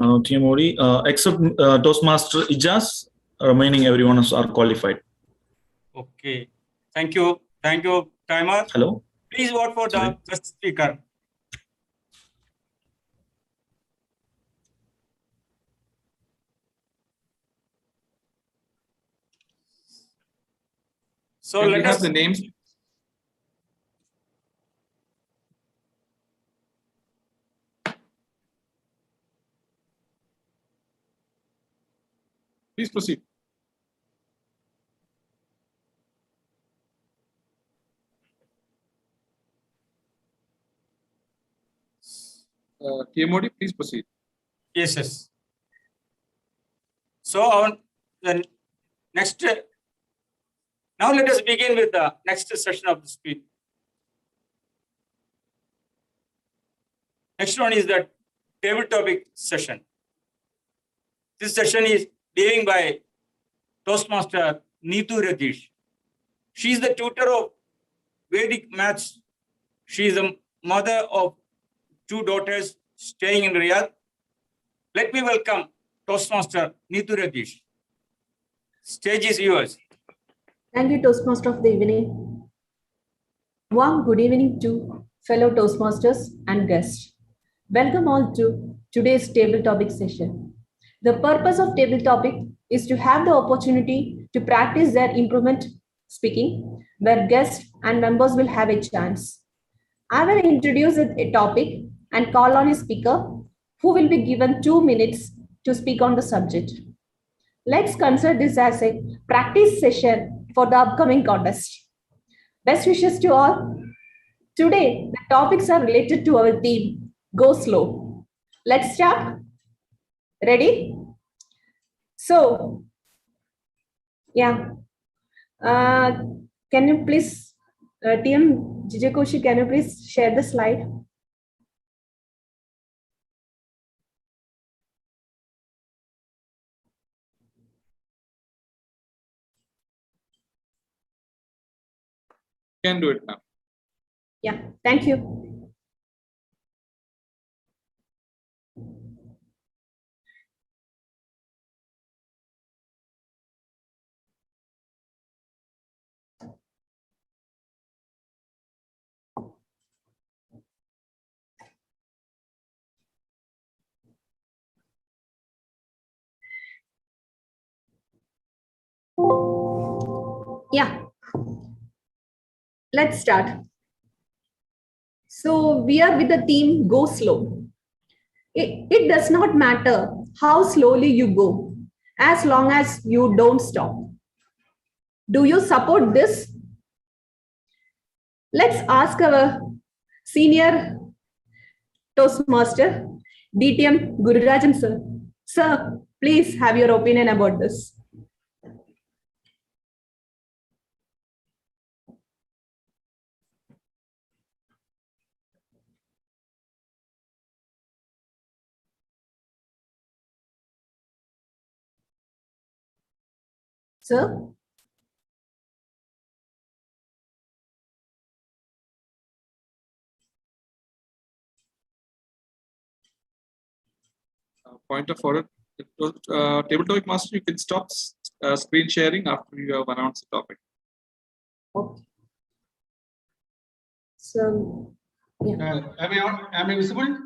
TMOD, except Toastmaster Ijaz, remaining everyone are qualified. Okay. Thank you. Thank you, timer. Hello. Please vote for the guest speaker. So Can we let have us the names? Please proceed. TMOD, please proceed. Yes, yes. So on the next, now let us begin with the next session of the speech. Next one is the table topic session. This session is given by Toastmaster Neetu Radish. She is the tutor of Vedic maths. She is the mother of 2 daughters staying in Riyadh. Let me welcome Toastmaster Neetu Radish. Stage is yours. Thank you, Toastmaster of the evening. Warm good evening to fellow Toastmasters and guests. Welcome all to today's table topic session. The purpose of table topic is to have the opportunity to practice their improvement speaking, where guests and members will have a chance. I will introduce a topic and call on a speaker who will be given 2 minutes to speak on the subject. Let's consider this as a practice session for the upcoming contest. Best wishes to all. Today, the topics are related to our theme, Go Slow. Let's start. Ready? So, yeah. Can you please, TM Jijakoshi, can you please share the slide? Can do it now. Yeah, thank you. Yeah, let's start. So we are with the theme Go Slow. It does not matter how slowly you go, as long as you don't stop. Do you support this? Let's ask our senior Toastmaster, DTM Gururajan sir. Sir, please have your opinion about this. Sir? Point of order. Table topic master, you can stop screen sharing after you have announced the topic. Okay. So, yeah. Am I visible?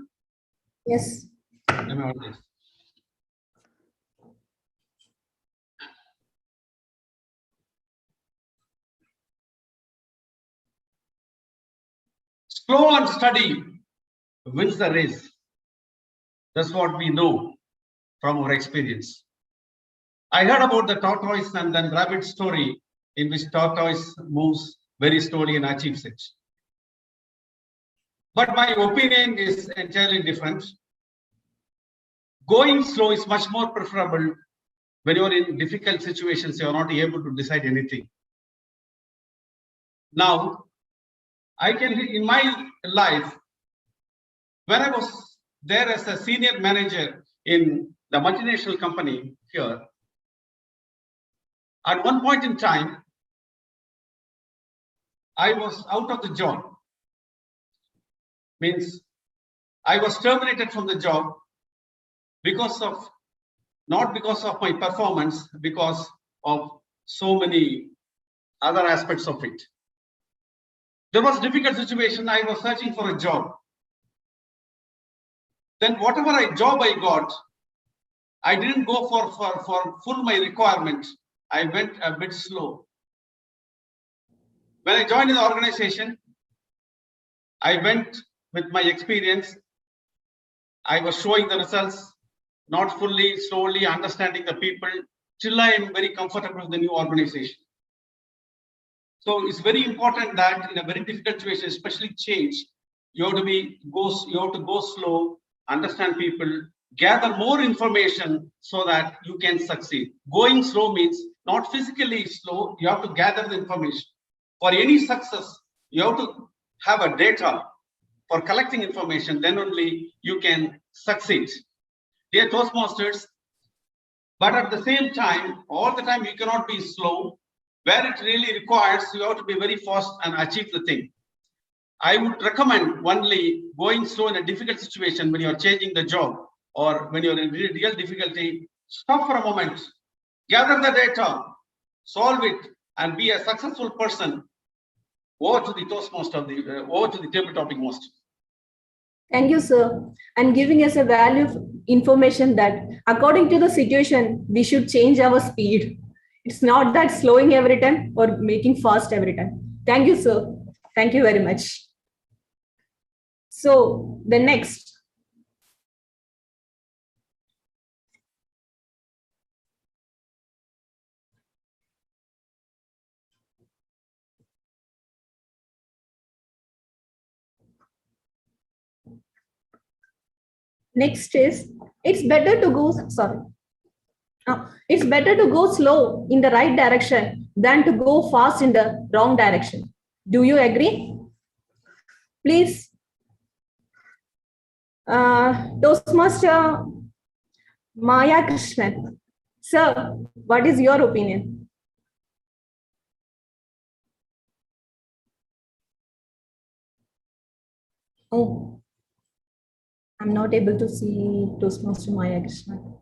Yes. Am I audible? Slow and steady wins the race. That's what we know from our experience. I heard about the tortoise and then rabbit story in which tortoise moves very slowly and achieves it. But my opinion is entirely different. Going slow is much more preferable when you're in difficult situations, you're not able to decide anything. Now, I can, in my life, when I was there as a senior manager in the multinational company here, at one point in time, I was out of the job. Means I was terminated from the job because of, not because of my performance, because of so many other aspects of it. There was a difficult situation. I was searching for a job. Then whatever job I got, I didn't go for full my requirement. I went a bit slow. When I joined the organization, I went with my experience. I was showing the results, not fully, slowly understanding the people, till I am very comfortable with the new organization. So it's very important that in a very difficult situation, especially change, you have to go slow, understand people, gather more information so that you can succeed. Going slow means not physically slow, you have to gather the information. For any success, you have to have a data for collecting information, then only you can succeed. Dear Toastmasters, but at the same time, all the time you cannot be slow. Where it really requires, you have to be very fast and achieve the thing. I would recommend only going slow in a difficult situation when you're changing the job or when you're in real difficulty. Stop for a moment, gather the data, solve it, and be a successful person. Over to the Toastmaster, over to the table topic master. Thank you, sir, and giving us a value of information that according to the situation, we should change our speed. It's not that slowing every time or making fast every time. Thank you, sir. Thank you very much. So the next. Next is, it's better to go, sorry. It's better to go slow in the right direction than to go fast in the wrong direction. Do you agree? Please, Toastmaster Maya Krishnan. Sir, what is your opinion? Oh, I'm not able to see Toastmaster Maya Krishnan.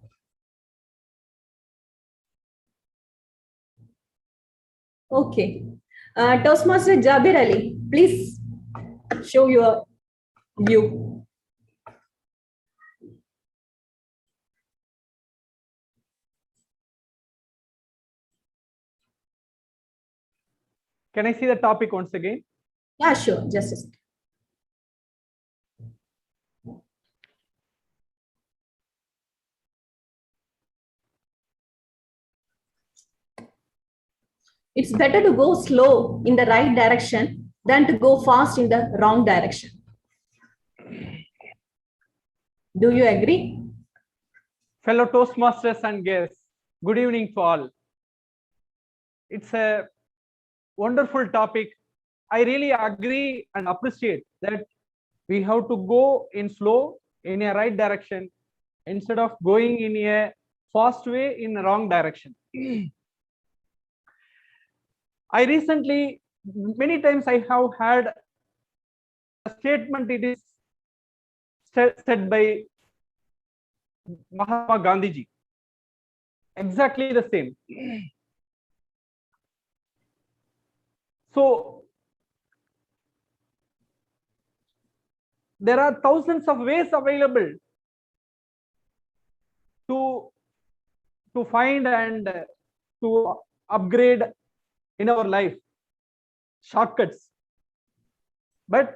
Okay. Toastmaster Jabir Ali, please show your view. Can I see the topic once again? Yeah, sure. Just a second. It's better to go slow in the right direction than to go fast in the wrong direction. Do you agree? Fellow Toastmasters and guests, good evening to all. It's a wonderful topic. I really agree and appreciate that we have to go in slow in a right direction instead of going in a fast way in a wrong direction. I recently, many times I have had a statement, it is said by Mahatma Gandhi ji. Exactly the same. So there are thousands of ways available to find and to upgrade in our life, shortcuts, but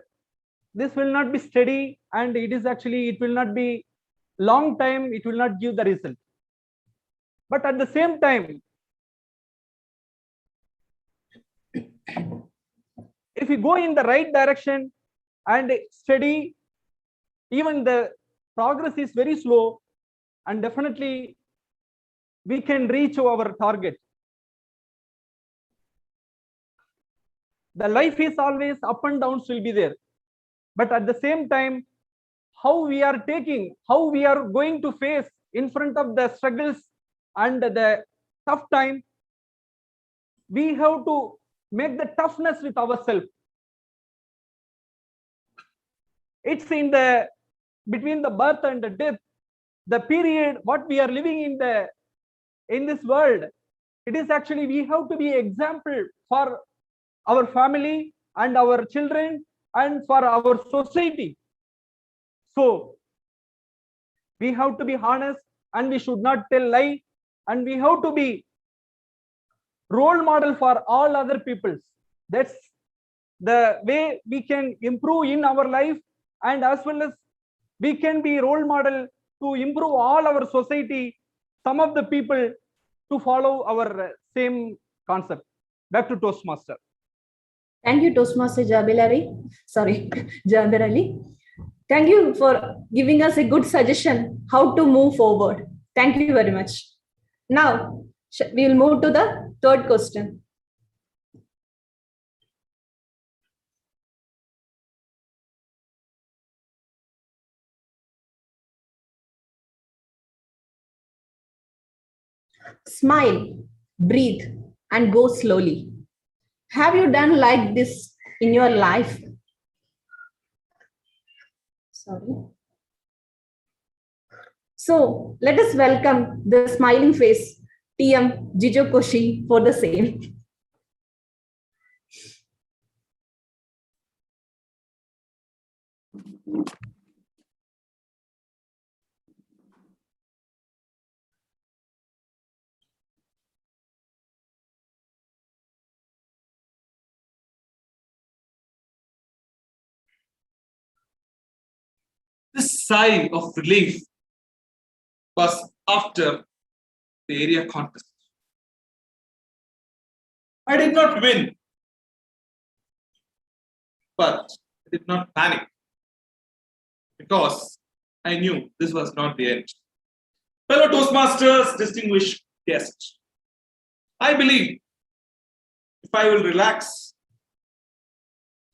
this will not be steady, and it will not be long time, it will not give the result. But at the same time, if we go in the right direction and steady, even the progress is very slow, and definitely we can reach our target. The life is always up and downs will be there. But at the same time, how we are going to face in front of the struggles and the tough time, we have to make the toughness with ourselves. It's in the between the birth and the death, the period what we are living in this world. It is actually we have to be example for our family and our children and for our society. So we have to be honest and we should not tell lie, and we have to be role model for all other peoples. That's the way we can improve in our life, and as well as we can be role model to improve all our society, some of the people to follow our same concept. Back to Toastmaster. Thank you, Toastmaster Jaber Ali. Thank you for giving us a good suggestion how to move forward. Thank you very much. Now, we will move to the third question. Smile, breathe, and go slowly. Have you done like this in your life? Sorry. So let us welcome the smiling face, TM Jijokoshi, for the same. This sigh of relief was after the area contest. I did not win, but I did not panic because I knew this was not the end. Fellow Toastmasters, distinguished guests, I believe if I will relax,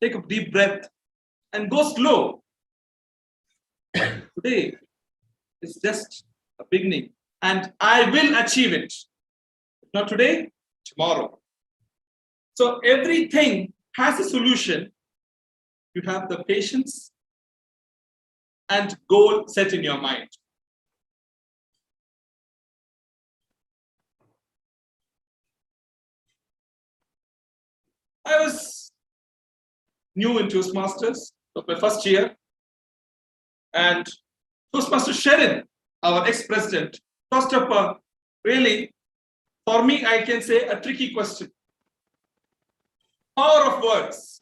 take a deep breath, and go slow, today is just a beginning, and I will achieve it. If not today, tomorrow. So everything has a solution. You have the patience and goal set in your mind. I was new in Toastmasters, it was my first year, and Toastmaster Sherin, our ex-president, tossed up a really, for me, I can say, a tricky question. Power of words.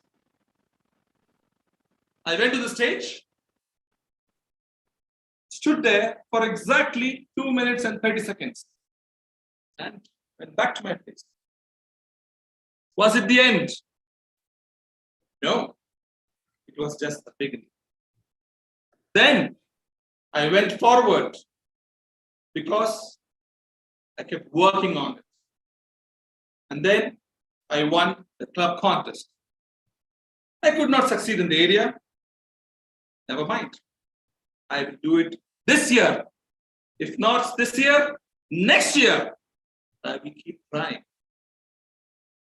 I went to the stage, stood there for exactly 2 minutes and 30 seconds, and went back to my place. Was it the end? No, it was just the beginning. Then I went forward because I kept working on it. And then I won the club contest. I could not succeed in the area. Never mind. I will do it this year. If not this year, next year, I will keep trying.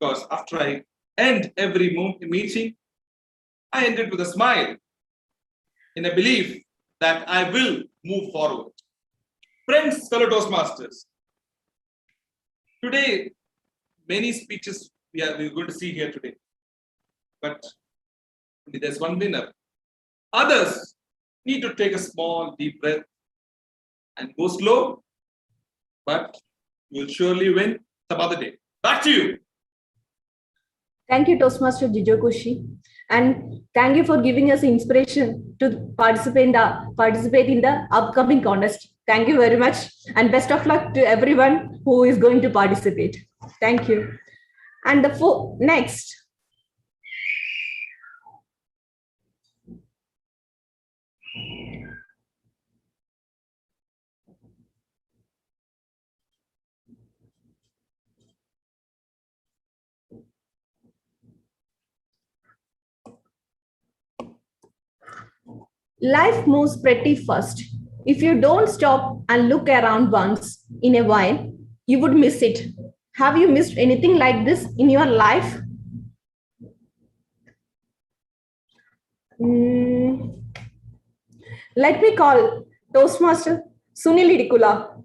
Because after I end every meeting, I end it with a smile in a belief that I will move forward. Friends, fellow Toastmasters, today, many speeches we're going to see here today. But there's one winner. Others need to take a small, deep breath and go slow, but you'll surely win some other day. Back to you. Thank you, Toastmaster Jijokoshi. And thank you for giving us inspiration to participate in the upcoming contest. Thank you very much. And best of luck to everyone who is going to participate. Thank you. And the next. Life moves pretty fast. If you don't stop and look around once in a while, you would miss it. Have you missed anything like this in your life? Let me call Toastmaster Sunil Idikula.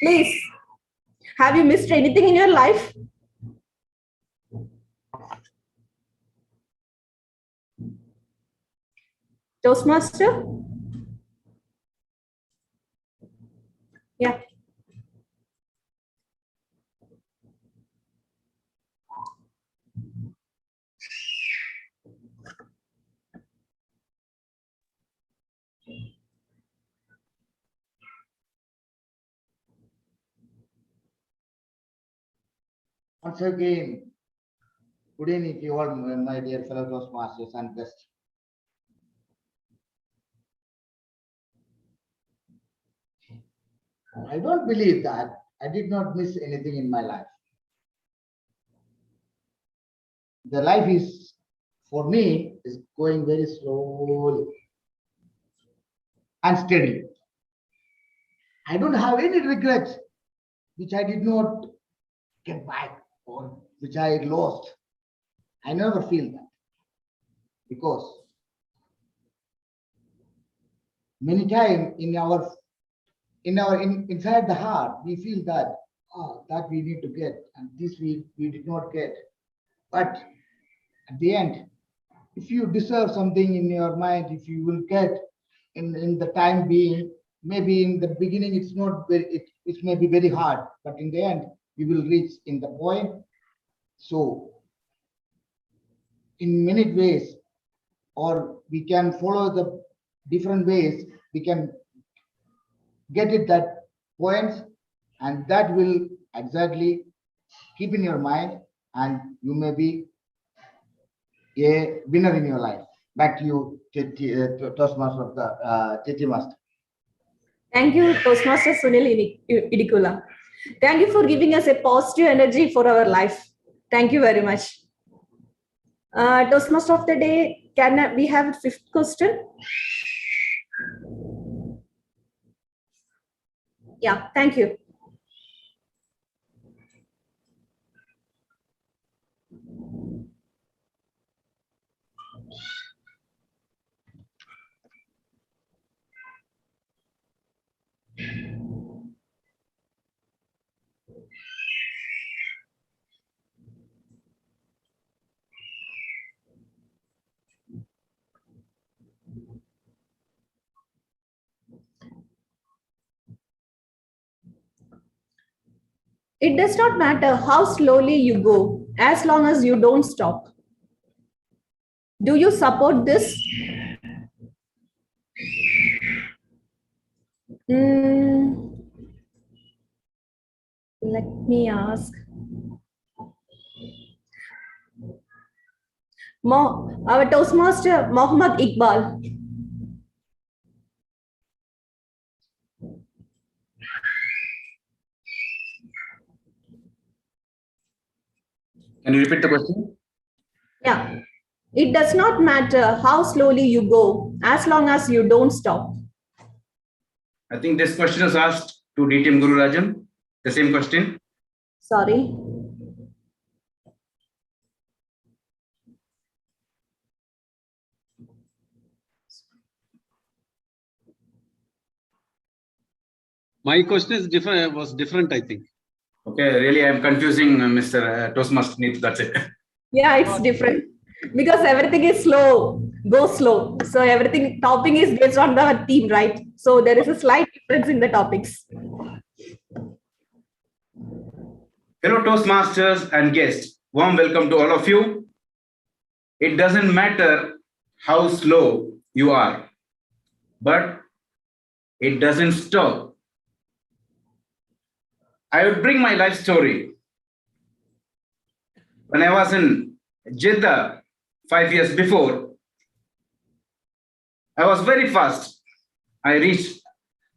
Please, have you missed anything in your life? Toastmaster? Yeah. Once again, good evening to you all, my dear fellow Toastmasters and guests. I don't believe that I did not miss anything in my life. The life is, for me, is going very slowly and steadily. I don't have any regrets which I did not get back or which I lost. I never feel that, because many times inside the heart we feel that that we need to get and this we did not get. But at the end, if you deserve something in your mind, if you will get in the time being, maybe in the beginning it's not very, it may be very hard, but in the end we will reach in the point. So in many ways, or we can follow the different ways, we can get it that points, and that will exactly keep in your mind, and you may be a winner in your life. Back to you, Toastmaster of the TT Master. Thank you, Toastmaster Sunil Idikula. Thank you for giving us a positive energy for our life. Thank you very much. Toastmaster of the day, can we have a fifth question? Yeah, thank you. It does not matter how slowly you go, as long as you don't stop. Do you support this? Let me ask. Our Toastmaster, Mohammad Iqbal. Can you repeat the question? Yeah. It does not matter how slowly you go, as long as you don't stop. I think this question is asked to DTM Guru Rajan. The same question. Sorry. My question is different. Was different, I think. Okay, really, I'm confusing Mr. Toastmaster. That's it. Yeah, it's different because everything is slow, go slow. So everything topping is based on the theme, right? So there is a slight difference in the topics. Fellow Toastmasters and guests, warm welcome to all of you. It doesn't matter how slow you are, but it doesn't stop. I would bring my life story. When I was in Jeddah 5 years before, I was very fast. I reached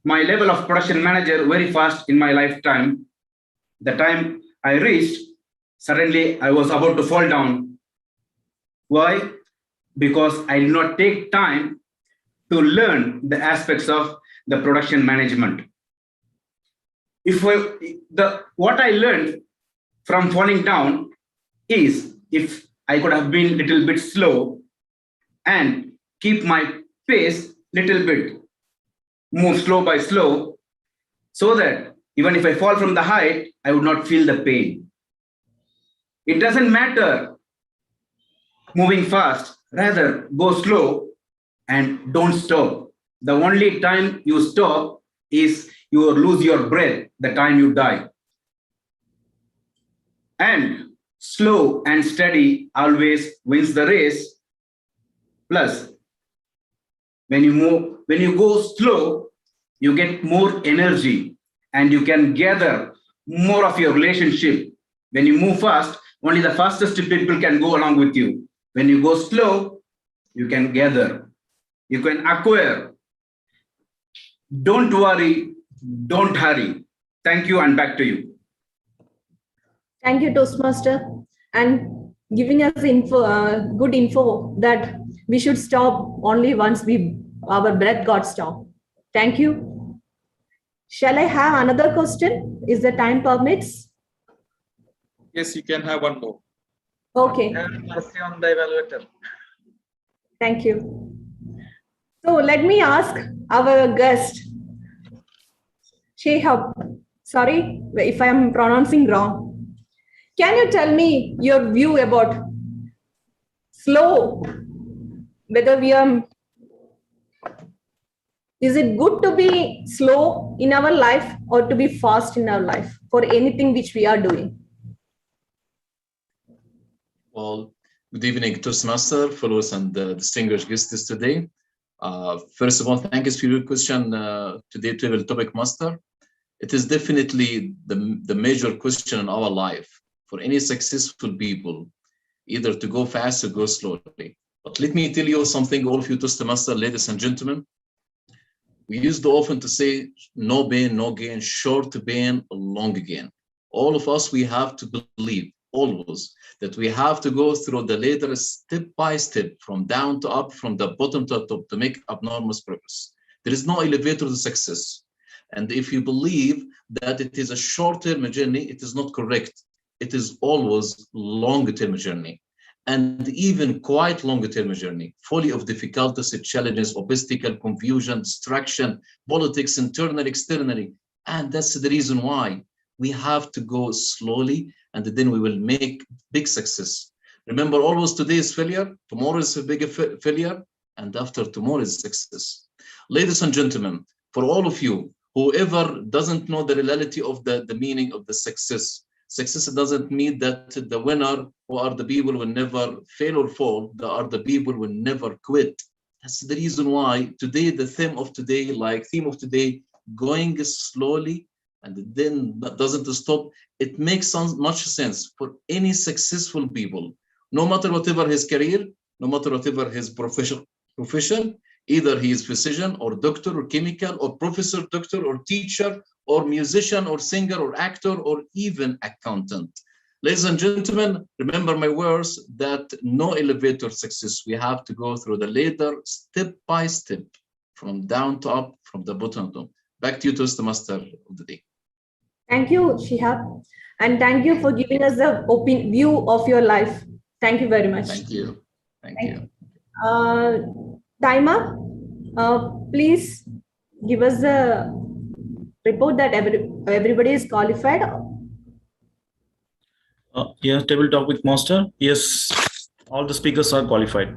my level of production manager very fast in my lifetime. The time I reached, suddenly I was about to fall down. Why? because I did not take time to learn the aspects of the production management. What I learned from falling down is if I could have been a little bit slow and keep my pace little bit, move slow by slow, so that even if I fall from the height, I would not feel the pain. It doesn't matter moving fast, rather go slow and don't stop. The only time you stop is you lose your breath, the time you die. And slow and steady always wins the race. Plus, when you go slow, you get more energy and you can gather more of your relationship. When you move fast, only the fastest people can go along with you. When you go slow, you can gather, you can acquire. Don't worry, don't hurry. Thank you, and back to you. Thank you, Toastmaster, and giving us good info that we should stop only once our breath got stopped. Thank you. Shall I have another question? Is the time permits? Yes, you can have one more. Okay. Mercy on the evaluator. Thank you. So let me ask our guest, Shehab. Sorry if I am pronouncing wrong. Can you tell me your view about slow? Whether is it good to be slow in our life or to be fast in our life for anything which we are doing? Well, good evening, Toastmaster, fellows, and distinguished guests today. First of all, thank you for your question today, Table Topic Master. It is definitely the major question in our life for any successful people, either to go fast or go slowly. But let me tell you something, all of you Toastmaster, ladies and gentlemen. We used often to say, no pain, no gain, short pain, long gain. All of us, we have to believe always that we have to go through the ladder step by step, from down to up, from the bottom to top, to make enormous progress. There is no elevator to success. And if you believe that it is a short-term journey, it is not correct. It is always long-term journey, and even quite long-term journey, full of difficulties, challenges, obstacles, confusion, distraction, politics, internally, externally. And that's the reason why we have to go slowly, and then we will make big success. Remember, always today is failure, tomorrow is a big failure, and after tomorrow is success. Ladies and gentlemen, for all of you, whoever doesn't know the reality of the meaning of the success, success doesn't mean that the winner, who are the people who never fail or fall, they are the people who never quit. That's the reason why today, the theme of today, going slowly and then doesn't stop. It makes much sense for any successful people, no matter whatever his career, no matter whatever his profession, either he is physician or doctor or chemical or professor, doctor or teacher or musician or singer or actor or even accountant. Ladies and gentlemen, remember my words that no elevator success. We have to go through the ladder step by step, from down to up, from the bottom to up. Back to you, Toastmaster of the day. Thank you, Shihab. And thank you for giving us the view of your life. Thank you very much. Thank you. Thank you. Taima, please give us a report that everybody is qualified. Yeah, table topic master. Yes, all the speakers are qualified.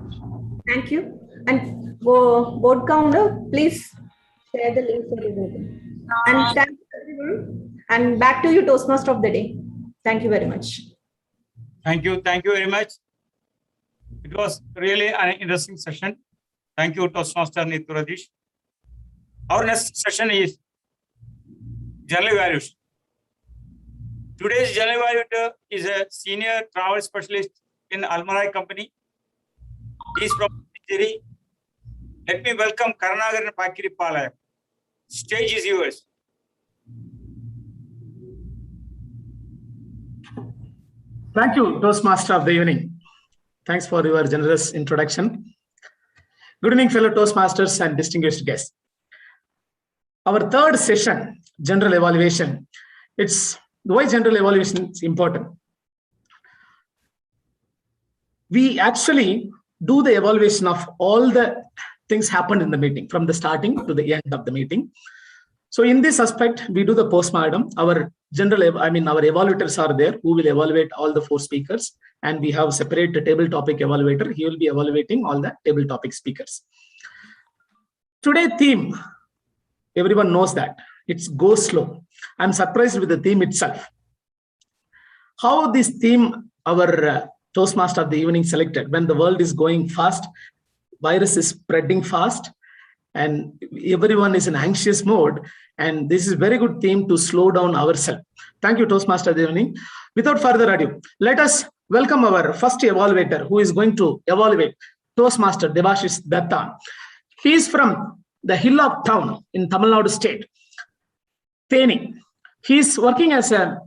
Thank you. And board counter, please share the link for everybody. And thank you, everyone. And back to you, Toastmaster of the day. Thank you very much. Thank you very much. It was really an interesting session. Thank you, Toastmaster Neetu Rajesh. Our next session is General Evaluation. Today's General Evaluator is a senior travel specialist in Almarai Company. He is from Nigeria. Let me welcome Karnagaran Pakiripalaya. Stage is yours. Thank you, Toastmaster of the evening. Thanks for your generous introduction. Good evening, fellow Toastmasters and distinguished guests. Our third session, general evaluation. It's why general evaluation is important. We actually do the evaluation of all the things happened in the meeting, from the starting to the end of the meeting. So in this aspect, we do the postmortem. Our evaluators are there who will evaluate all the 4 speakers, and we have separate table topic evaluator. He will be evaluating all the table topic speakers. Today theme, everyone knows that it's go slow. I'm surprised with the theme itself. How this theme our Toastmaster of the evening selected when the world is going fast, virus is spreading fast, and everyone is in anxious mode. And this is a very good theme to slow down ourselves. Thank you, Toastmaster of the evening. Without further ado, let us welcome our first evaluator who is going to evaluate Toastmaster Debashis Datta. He is from the hill of town in Tamil Nadu state, Theni. He is working as a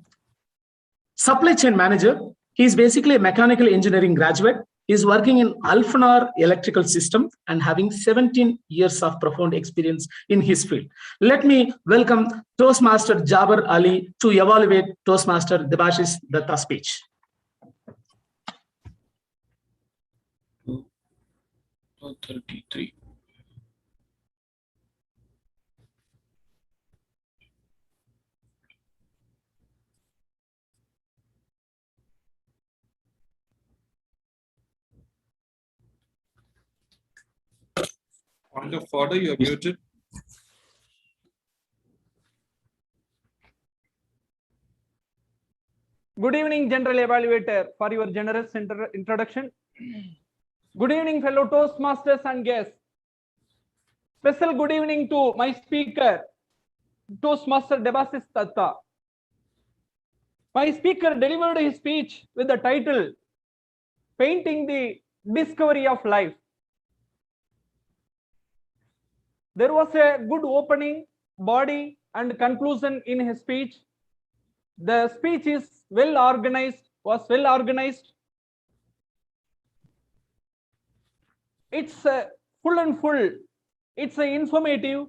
supply chain manager. He is basically a mechanical engineering graduate. He is working in Alphanar electrical system and having 17 years of profound experience in his field. Let me welcome Toastmaster Jaber Ali to evaluate Toastmaster Debashis Datta's speech. Point of order, you are muted. Good evening, General Evaluator, for your generous introduction. Good evening, fellow Toastmasters and guests. Special good evening to my speaker, Toastmaster Debashis Datta. My speaker delivered his speech with the title, Painting the Discovery of Life. There was a good opening, body, and conclusion in his speech. The speech is well organized. It's full and full. It's informative,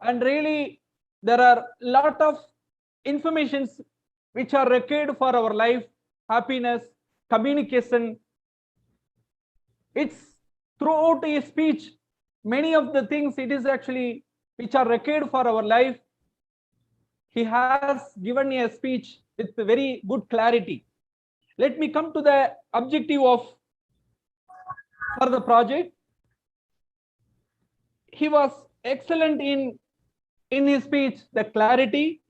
and really there are a lot of informations which are required for our life, happiness, communication. It's throughout his speech, many of the things it is actually which are required for our life. He has given a speech with very good clarity. Let me come to the objective for the project. He was excellent in his speech, the clarity,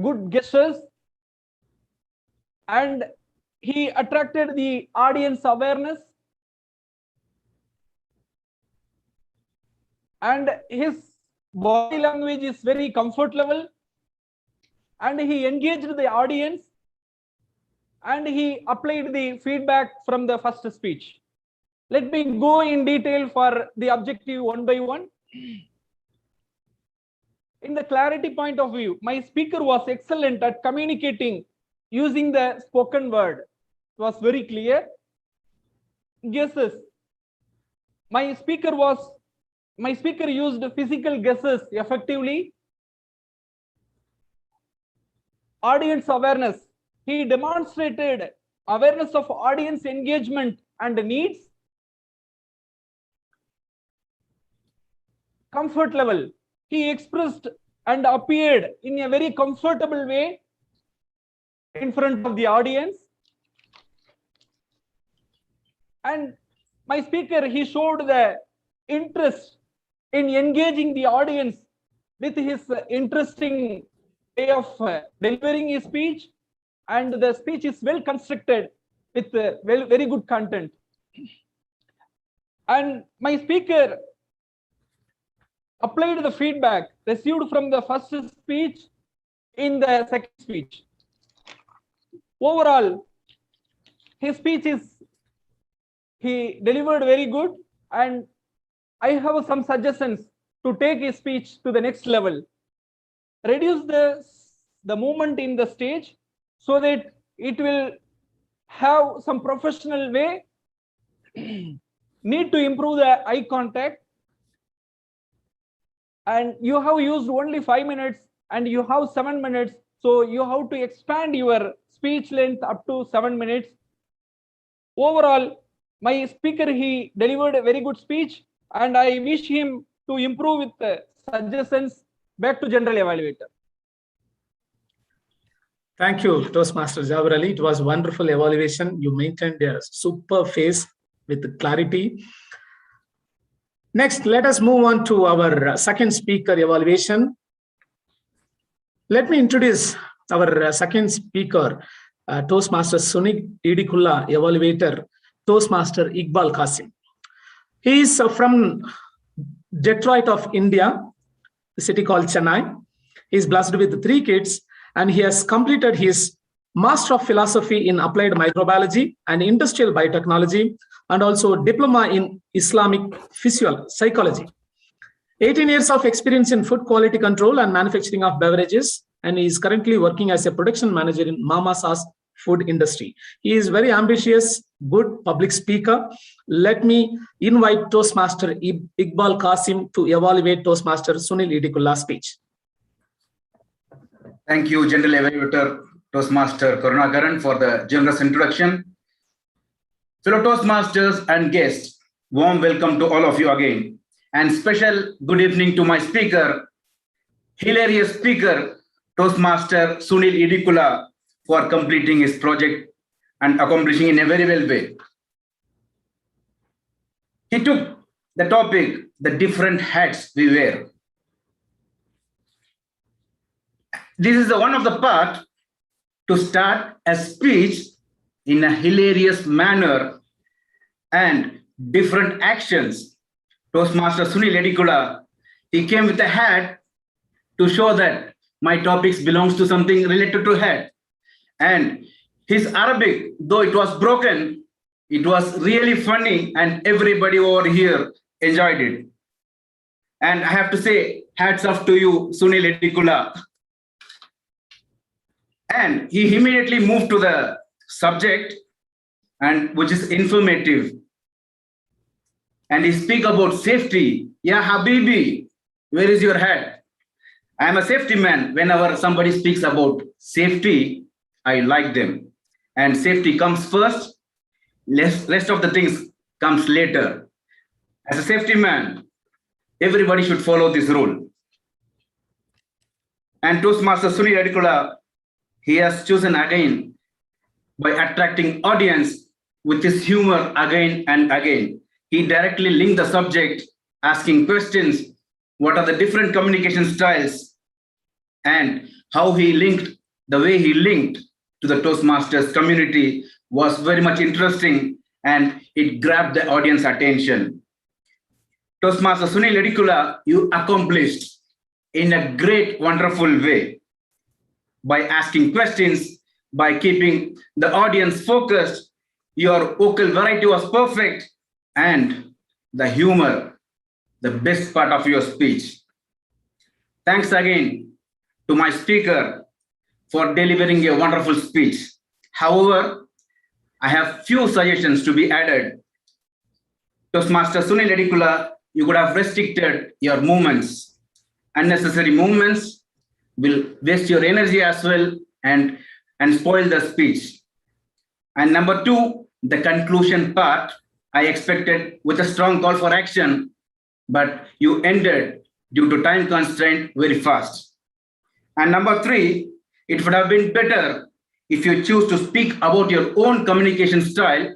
good gestures, and he attracted the audience awareness. And his body language is very comfort level, and he engaged the audience, and he applied the feedback from the first speech. Let me go in detail for the objective one by one. In the clarity point of view, my speaker was excellent at communicating using the spoken word. It was very clear. Guesses. My speaker used physical guesses effectively. Audience awareness. He demonstrated awareness of audience engagement and needs. Comfort level. He expressed and appeared in a very comfortable way in front of the audience. And my speaker, he showed the interest in engaging the audience with his interesting way of delivering his speech, and the speech is well constructed with very good content. And my speaker applied the feedback received from the first speech in the second speech. Overall, his speech he delivered very good, and I have some suggestions to take his speech to the next level. Reduce the movement in the stage so that it will have some professional way, need to improve the eye contact, and you have used only 5 minutes and you have 7 minutes, so you have to expand your speech length up to 7 minutes. Overall, my speaker, he delivered a very good speech, and I wish him to improve with suggestions. Back to general evaluator. Thank you, Toastmaster Jawar Ali. It was wonderful evaluation. You maintained a super face with clarity. Next, let us move on to our second speaker evaluation. Let me introduce our second speaker, Toastmaster Sunil Idikulla evaluator, Toastmaster Iqbal Qasim. He is from Detroit of India, the city called Chennai. He is blessed with 3 kids, and he has completed his Master of Philosophy in Applied Microbiology and Industrial Biotechnology, and also Diploma in Islamic Psychology. 18 years of experience in food quality control and manufacturing of beverages, and he is currently working as a production manager in Mama Sauce food industry. He is very ambitious, good public speaker. Let me invite Toastmaster Iqbal Qasim to evaluate Toastmaster Sunil Idikulla's speech. Thank you, General Evaluator Toastmaster Karunakaran, for the generous introduction. Fellow Toastmasters and guests, warm welcome to all of you again. And special good evening to my speaker, hilarious speaker, Toastmaster Sunil Idikulla, for completing his project and accomplishing in a very well way. He took the topic, the different hats we wear. This is one of the part to start a speech in a hilarious manner and different actions. Toastmaster Sunil Idikulla, he came with a hat to show that my topics belongs to something related to hat. And his Arabic, though it was broken, it was really funny, and everybody over here enjoyed it. And I have to say, hats off to you, Sunil Idikulla. And he immediately moved to the subject, and which is informative. And he speak about safety. Yeah, Habibi, where is your hat? I am a safety man. Whenever somebody speaks about safety, I like them. And safety comes first, rest of the things comes later. As a safety man, everybody should follow this rule. And Toastmaster Sunil Idikulla, he has chosen again by attracting audience with his humor again and again. He directly linked the subject, asking questions, what are the different communication styles, and how he linked, the way he linked to the Toastmasters community was very much interesting, and it grabbed the audience attention. Toastmaster Sunil Idikulla, you accomplished in a great, wonderful way by asking questions, by keeping the audience focused. Your vocal variety was perfect, and the humor, the best part of your speech. Thanks again to my speaker for delivering a wonderful speech. However, I have few suggestions to be added. Toastmaster Sunil Idikulla, you could have restricted your movements. Unnecessary movements will waste your energy as well and spoil the speech. And number 2, the conclusion part, I expected with a strong call for action, but you ended due to time constraint very fast. And number 3, it would have been better if you choose to speak about your own communication style,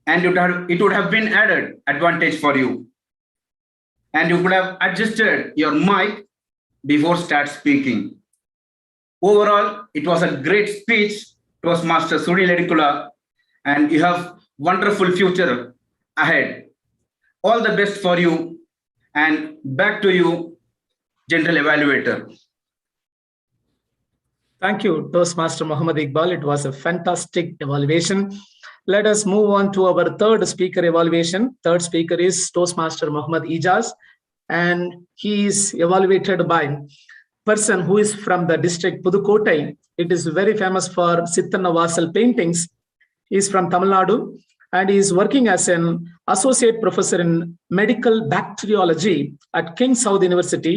and it would have been added advantage for you. And you could have adjusted your mic before start speaking. Overall, it was a great speech, Toastmaster Sunil Idikulla, and you have wonderful future ahead. All the best for you, and back to you, General Evaluator. Thank you, Toastmaster Muhammad Iqbal. It was a fantastic evaluation. Let us move on to our third speaker evaluation. Third speaker is Toastmaster Muhammad Ijaz, and he is evaluated by person who is from the district Pudukkottai. It is very famous for Sittanna Vasal paintings. He is from Tamil Nadu and he is working as an associate professor in medical bacteriology at King Saud University,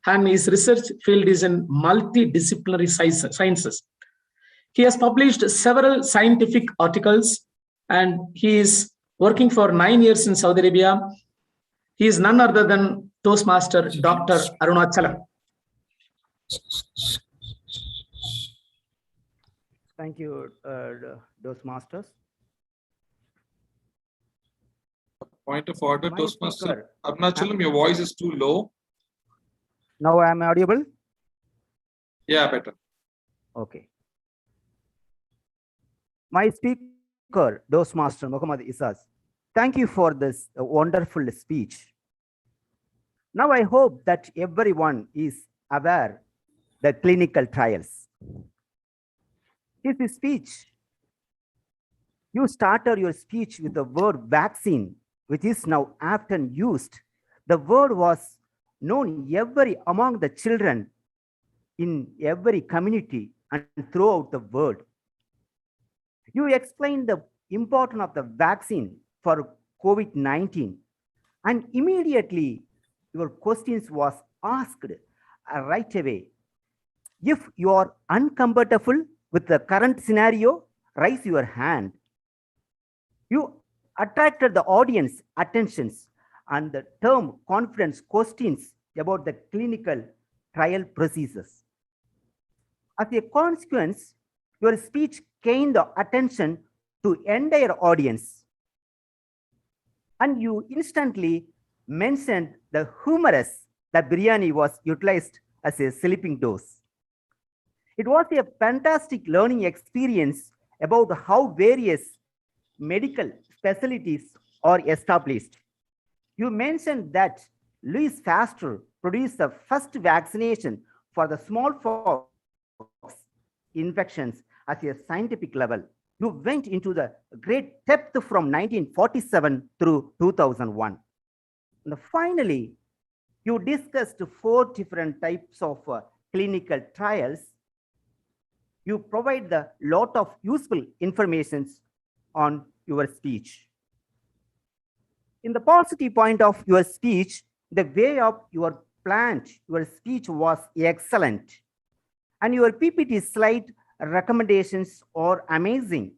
and his research field is in multidisciplinary sciences. He has published several scientific articles and he is working for 9 years in Saudi Arabia. He is none other than Toastmaster Dr. Arunachalam. Thank you, Toastmasters. Point of order, My Toastmaster speaker. Arunachalam, your voice is too low. Now I am audible? Yeah, better. Okay. My speaker, Toastmaster Muhammad Isas, thank you for this wonderful speech. Now I hope that everyone is aware the clinical trials. His speech, you started your speech with the word vaccine, which is now often used. The word was known among the children in every community and throughout the world. You explained the importance of the vaccine for COVID-19, and immediately your questions was asked right away. If you are uncomfortable with the current scenario, raise your hand. You attracted the audience attentions and the term confidence questions about the clinical trial procedures. As a consequence, your speech gained the attention to entire audience. And you instantly mentioned the humorous that biryani was utilized as a sleeping dose. It was a fantastic learning experience about how various medical specialties are established. You mentioned that Louis Pasteur produced the first vaccination for the smallpox infections at a scientific level. You went into the great depth from 1947 through 2001. And finally, you discussed 4 different types of clinical trials. You provide the lot of useful information on your speech. In the positive point of your speech, the way of your planned, your speech was excellent. And your PPT slide recommendations are amazing.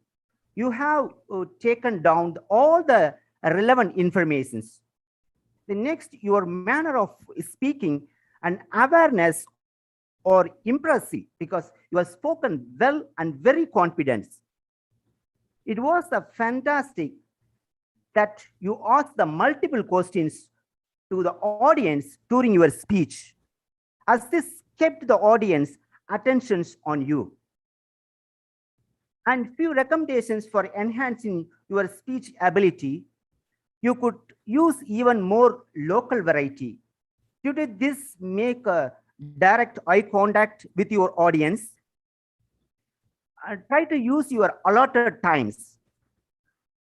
You have taken down all the relevant informations. The next, your manner of speaking and awareness are impressive because you have spoken well and very confident. It was a fantastic that you asked the multiple questions to the audience during your speech, as this kept the audience attentions on you. And few recommendations for enhancing your speech ability. You could use even more local variety. Did this make a direct eye contact with your audience? Try to use your allotted times.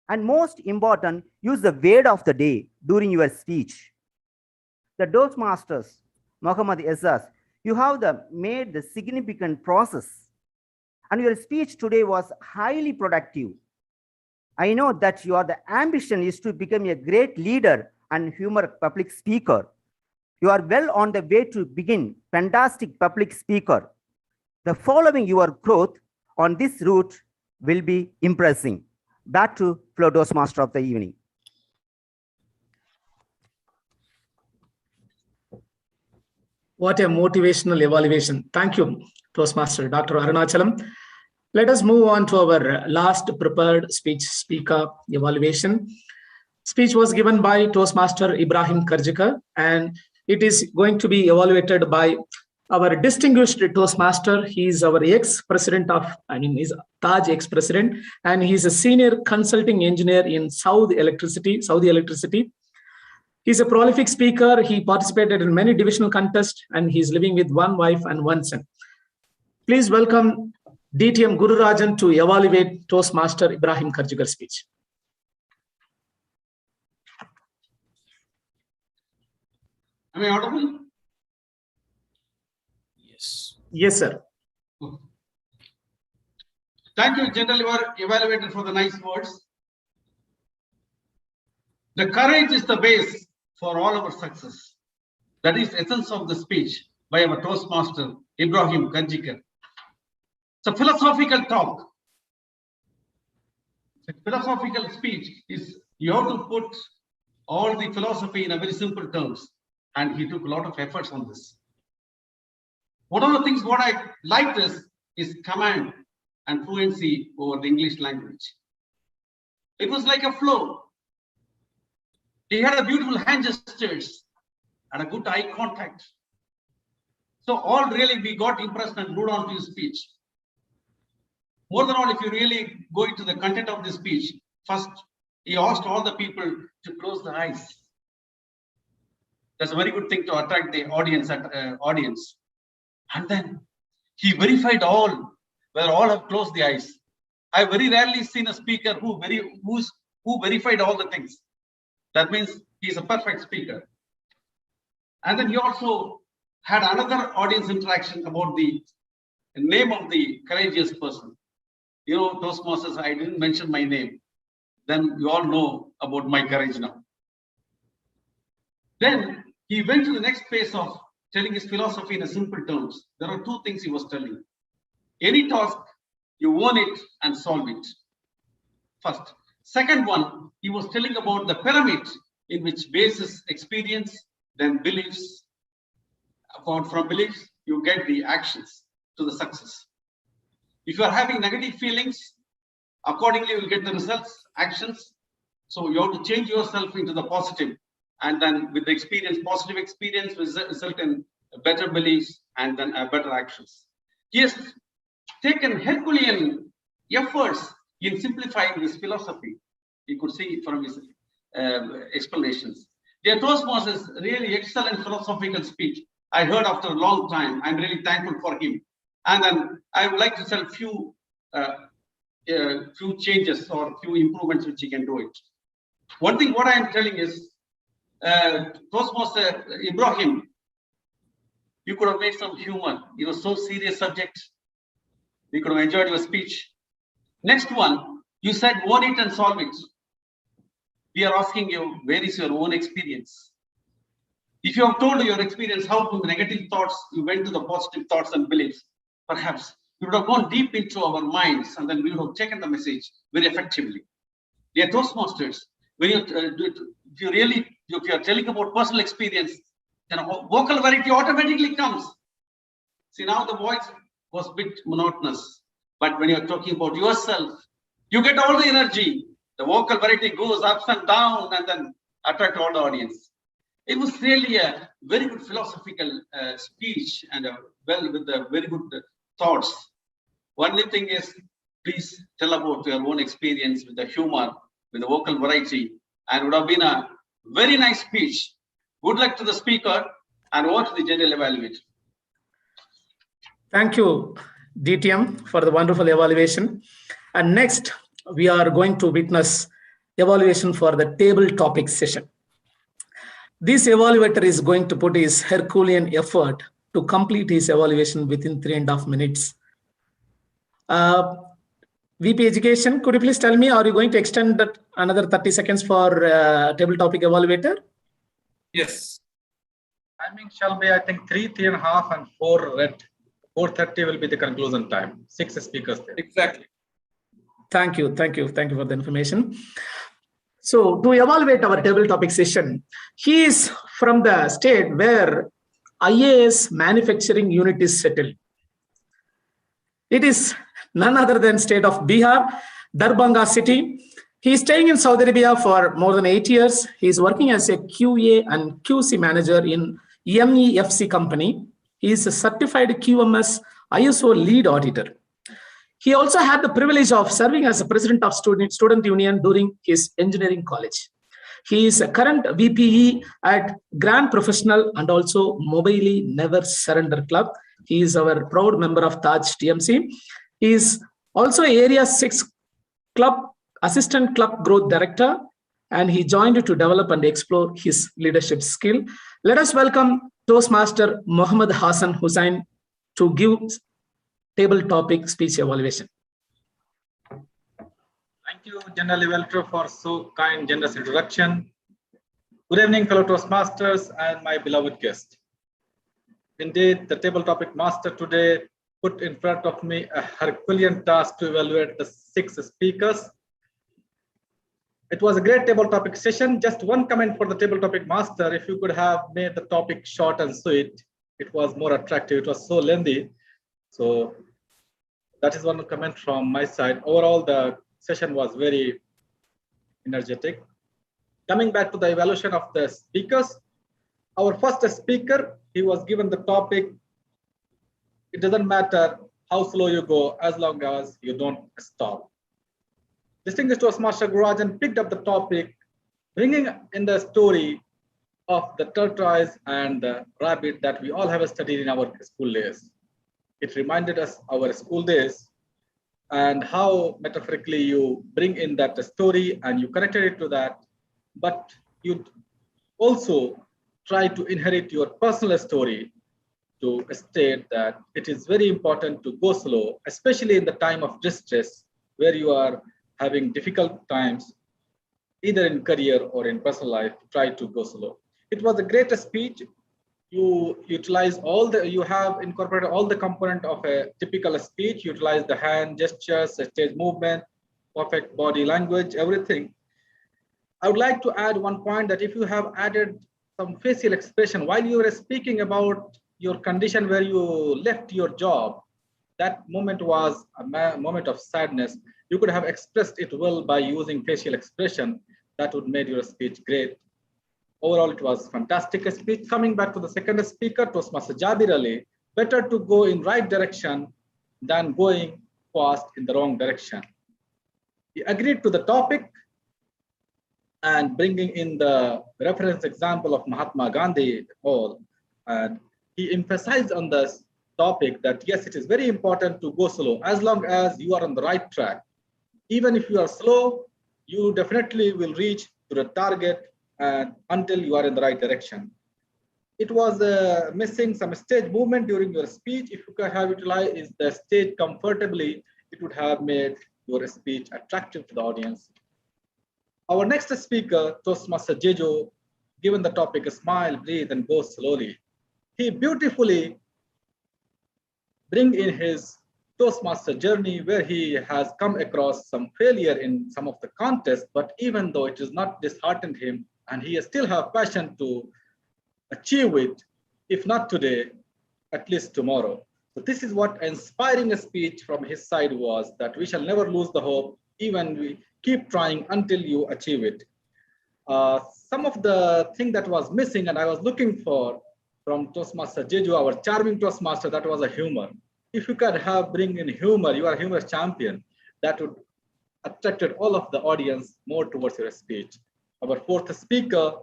And most important, use the word of the day during your speech. The Toastmasters, Muhammad Isas, you have made the significant process. And your speech today was highly productive. I know that the ambition is to become a great leader and humor public speaker. You are well on the way to begin fantastic public speaker. The following your growth on this route will be impressive. Back to Toastmaster of the evening. What a motivational evaluation. Thank you, Toastmaster Dr. Arunachalam. Let us move on to our last prepared speech speaker evaluation. Speech was given by Toastmaster Ibrahim Karjikar, and it is going to be evaluated by our distinguished Toastmaster. He is our ex-president of, he's Taj ex-president, and he's a senior consulting engineer in Saudi Electricity. He's a prolific speaker. He participated in many divisional contests, and he's living with one wife and one son. Please welcome DTM Gururajan to evaluate Toastmaster Ibrahim Karjikar's speech. Am I audible? Yes. Yes, sir. Thank you, General Evaluator, for the nice words. The courage is the base for all our success. That is the essence of the speech by our Toastmaster, Ibrahim Kanjikar. It's a philosophical talk. A philosophical speech is you have to put all the philosophy in a very simple terms. And he took a lot of efforts on this. One of the things what I liked is command and fluency over the English language. It was like a flow. He had a beautiful hand gestures and a good eye contact. So all really we got impressed and glued on to his speech. More than all, if you really go into the content of the speech, first he asked all the people to close their eyes. That's a very good thing to attract the audience. And then he verified all, whether all have closed the eyes. I very rarely seen a speaker who verified all the things. That means he's a perfect speaker. And then he also had another audience interaction about the name of the courageous person. You know, Toastmasters, I didn't mention my name. Then you all know about my courage now. Then he went to the next phase of telling his philosophy in a simple terms. There are two things he was telling. Any task, you own it and solve it. First. Second one, he was telling about the pyramid in which base is experience, then beliefs. Apart from beliefs, you get the actions to the success. If you are having negative feelings, accordingly you will get the results, actions. So you have to change yourself into the positive. And then with the experience, positive experience will result in better beliefs and then better actions. He has taken Herculean efforts in simplifying this philosophy. You could see from his explanations. Their Toastmasters really excellent philosophical speech. I heard after a long time. I'm really thankful for him. And then I would like to tell few changes or few improvements which he can do it. One thing what I am telling is, Toastmaster Ibrahim, you could have made some humor. It was so serious subject. We could have enjoyed your speech. Next one, you said own it and solve it. We are asking you, where is your own experience? If you have told your experience how from negative thoughts you went to the positive thoughts and beliefs, perhaps we would have gone deep into our minds and then we would have taken the message very effectively. Dear Toastmasters, when if you are telling about personal experience, then vocal variety automatically comes. See, now the voice was a bit monotonous, but when you are talking about yourself, you get all the energy. The vocal variety goes ups and down and then attract all the audience. It was really a very good philosophical speech and with the very good thoughts. Only thing is, please tell about your own experience with the humor, with the vocal variety, and would have been a very nice speech. Good luck to the speaker and over to the general evaluator. Thank you, DTM, for the wonderful evaluation. And next, we are going to witness evaluation for the table topic session. This evaluator is going to put his Herculean effort to complete his evaluation within 3.5 minutes. VP Education, could you please tell me, are you going to extend that another 30 seconds for table topic evaluator? Yes. Timing shall be, I think, 3, 3.5, and 4 red. 4:30 will be the conclusion time. 6 speakers there. Exactly. Thank you for the information. So to evaluate our table topic session, he is from the state where IAS manufacturing unit is settled. It is none other than state of Bihar, Darbhanga city. He is staying in Saudi Arabia for more than 8 years. He is working as a QA and QC manager in MEFC company. He is a certified QMS ISO lead auditor. He also had the privilege of serving as the president of student union during his engineering college. He is a current VPE at Grand Professional and also Mobile Never Surrender Club. He is our proud member of Taj TMC. He is also Area 6 Club Assistant Club Growth Director, and he joined to develop and explore his leadership skill. Let us welcome Toastmaster Mohammed Hassan Hussain to give table topic speech evaluation. Thank you, General Evelto, for so kind, generous introduction. Good evening, fellow Toastmasters and my beloved guest. Indeed, the table topic master today put in front of me a Herculean task to evaluate the 6 speakers. It was a great table topic session. Just one comment for the table topic master. If you could have made the topic short and sweet, it was more attractive. It was so lengthy. So that is one comment from my side. Overall, the session was very energetic. Coming back to the evaluation of the speakers, our first speaker, he was given the topic, it doesn't matter how slow you go as long as you don't stop. Distinguished Toastmaster Gurajan picked up the topic, bringing in the story of the tortoise and the rabbit that we all have studied in our school days. It reminded us our school days and how metaphorically you bring in that story and you connected it to that, but you also try to inherit your personal story to state that it is very important to go slow, especially in the time of distress where you are having difficult times, either in career or in personal life, try to go slow. It was a great speech. You utilize you have incorporated all the component of a typical speech, utilize the hand gestures, stage movement, perfect body language, everything. I would like to add one point that if you have added some facial expression while you were speaking about your condition where you left your job, that moment was a moment of sadness. You could have expressed it well by using facial expression. That would make your speech great. Overall, it was fantastic speech. Coming back to the second speaker, Toastmaster Jabir Ali, better to go in right direction than going fast in the wrong direction. He agreed to the topic and bringing in the reference example of Mahatma Gandhi all, and he emphasized on this topic that yes, it is very important to go slow as long as you are on the right track. Even if you are slow, you definitely will reach to the target and until you are in the right direction. It was missing some stage movement during your speech. If you could have utilized the stage comfortably, it would have made your speech attractive to the audience. Our next speaker, Toastmaster Jejo, given the topic, smile, breathe, and go slowly. He beautifully bring in his Toastmaster journey where he has come across some failure in some of the contests, but even though it has not disheartened him and he still have passion to achieve it, if not today, at least tomorrow. So this is what inspiring a speech from his side was, that we shall never lose the hope, even we keep trying until you achieve it. Some of the thing that was missing and I was looking for from Toastmaster Jeju, our charming Toastmaster, that was a humor. If you could have bring in humor, you are a humor champion, that would attracted all of the audience more towards your speech. Our fourth speaker,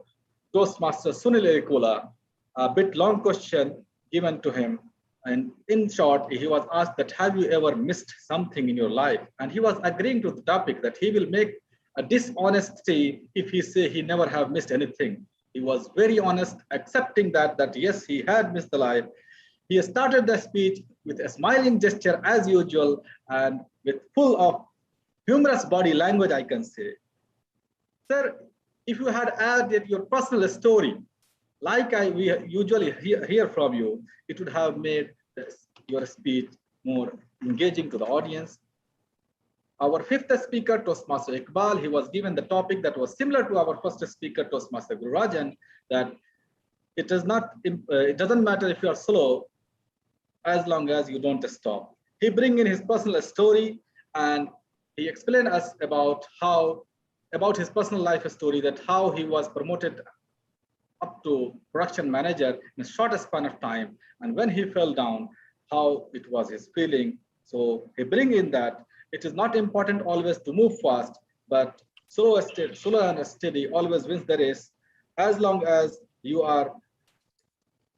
Toastmaster Sunil Erikula, a bit long question given to him. And in short, he was asked that, have you ever missed something in your life? And he was agreeing to the topic that he will make a dishonesty if he say he never have missed anything. He was very honest, accepting that yes, he had missed the life. He started the speech with a smiling gesture as usual and with full of humorous body language, I can say. Sir, if you had added your personal story, like we usually hear from you, it would have made your speech more engaging to the audience. Our fifth speaker, Toastmaster Iqbal, he was given the topic that was similar to our first speaker, Toastmaster Gurajan, that it doesn't matter if you are slow, as long as you don't stop. He bring in his personal story and he explained us about his personal life story, that how he was promoted up to production manager in a short span of time, and when he fell down, how it was his feeling. So he bring in that it is not important always to move fast, but slow and steady always wins the race. As long as you are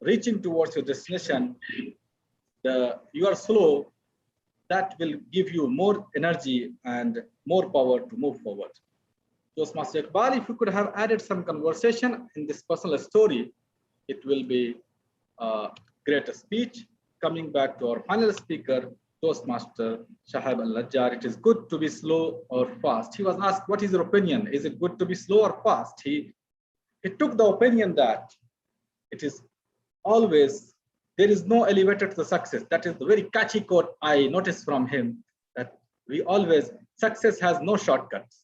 reaching towards your destination, you are slow, that will give you more energy and more power to move forward. Toastmaster Iqbal, if you could have added some conversation in this personal story, it will be a great speech. coming back to our final speaker, Toastmaster Shahab Al-Najjar, it is good to be slow or fast. He was asked, what is your opinion? Is it good to be slow or fast? He took the opinion that it is always, there is no elevator to the success. That is the very catchy quote I noticed from him, that we always, success has no shortcuts.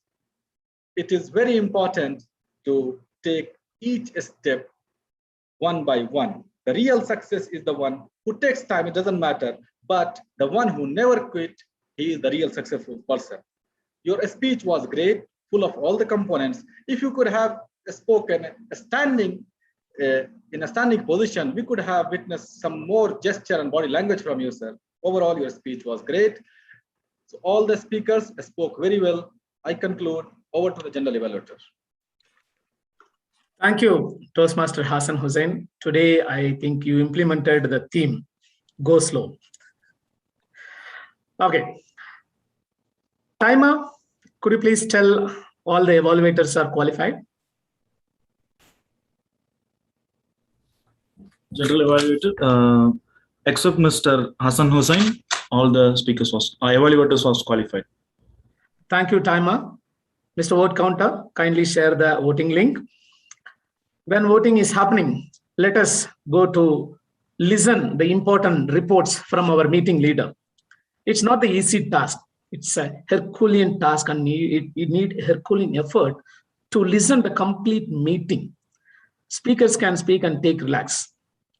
It is very important to take each step one by one. The real success is the one who takes time, it doesn't matter, but the one who never quit, he is the real successful person. Your speech was great, full of all the components. If you could have spoken standing in a standing position, we could have witnessed some more gesture and body language from you, sir. Overall, your speech was great. So all the speakers spoke very well. I conclude. Over to the general evaluator. Thank you, Toastmaster Hassan Hussain. Today, I think you implemented the theme, go slow. Okay. Timer, could you please tell all the evaluators are qualified? General evaluator, except Mr. Hassan Hussain, all the speakers evaluators was qualified. Thank you, Timer. Mr. Vote Counter, kindly share the voting link. When voting is happening, let us go to listen the important reports from our meeting leader. It's not the easy task. It's a Herculean task, and you need Herculean effort to listen the complete meeting. Speakers can speak and take relax.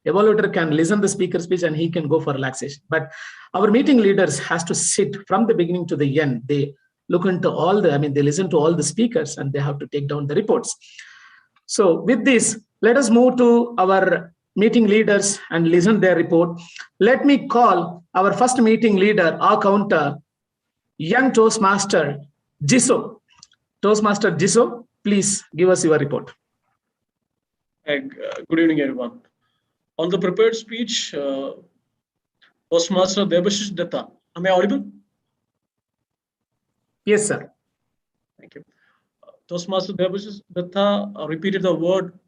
Evaluator can listen the speaker's speech and he can go for relaxation. But our meeting leaders has to sit from the beginning to the end. They look into all the, they listen to all the speakers and they have to take down the reports. So with this, let us move to our meeting leaders and listen their report. Let me call our first meeting leader, our counter, young Toastmaster Jiso. Toastmaster Jiso, please give us your report. Good evening, everyone. On the prepared speech, Toastmaster Debashish Datta. Am I audible? Yes, sir. Thank you. Toastmaster Debashish Datta repeated the word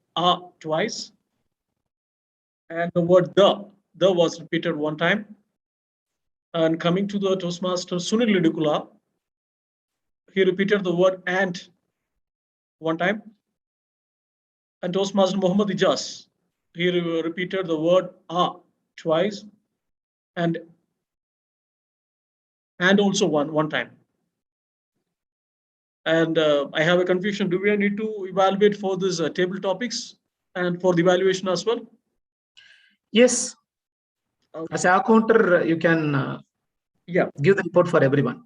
twice, and the word the was repeated one time. And coming to the Toastmaster Sunil Lidukula, he repeated the word and one time. And Toastmaster Muhammad Ijaz, he repeated the word twice, and also one time. And I have a confusion. Do we need to evaluate for this table topics and for the evaluation as well? Yes. As a counter, you can give the report for everyone.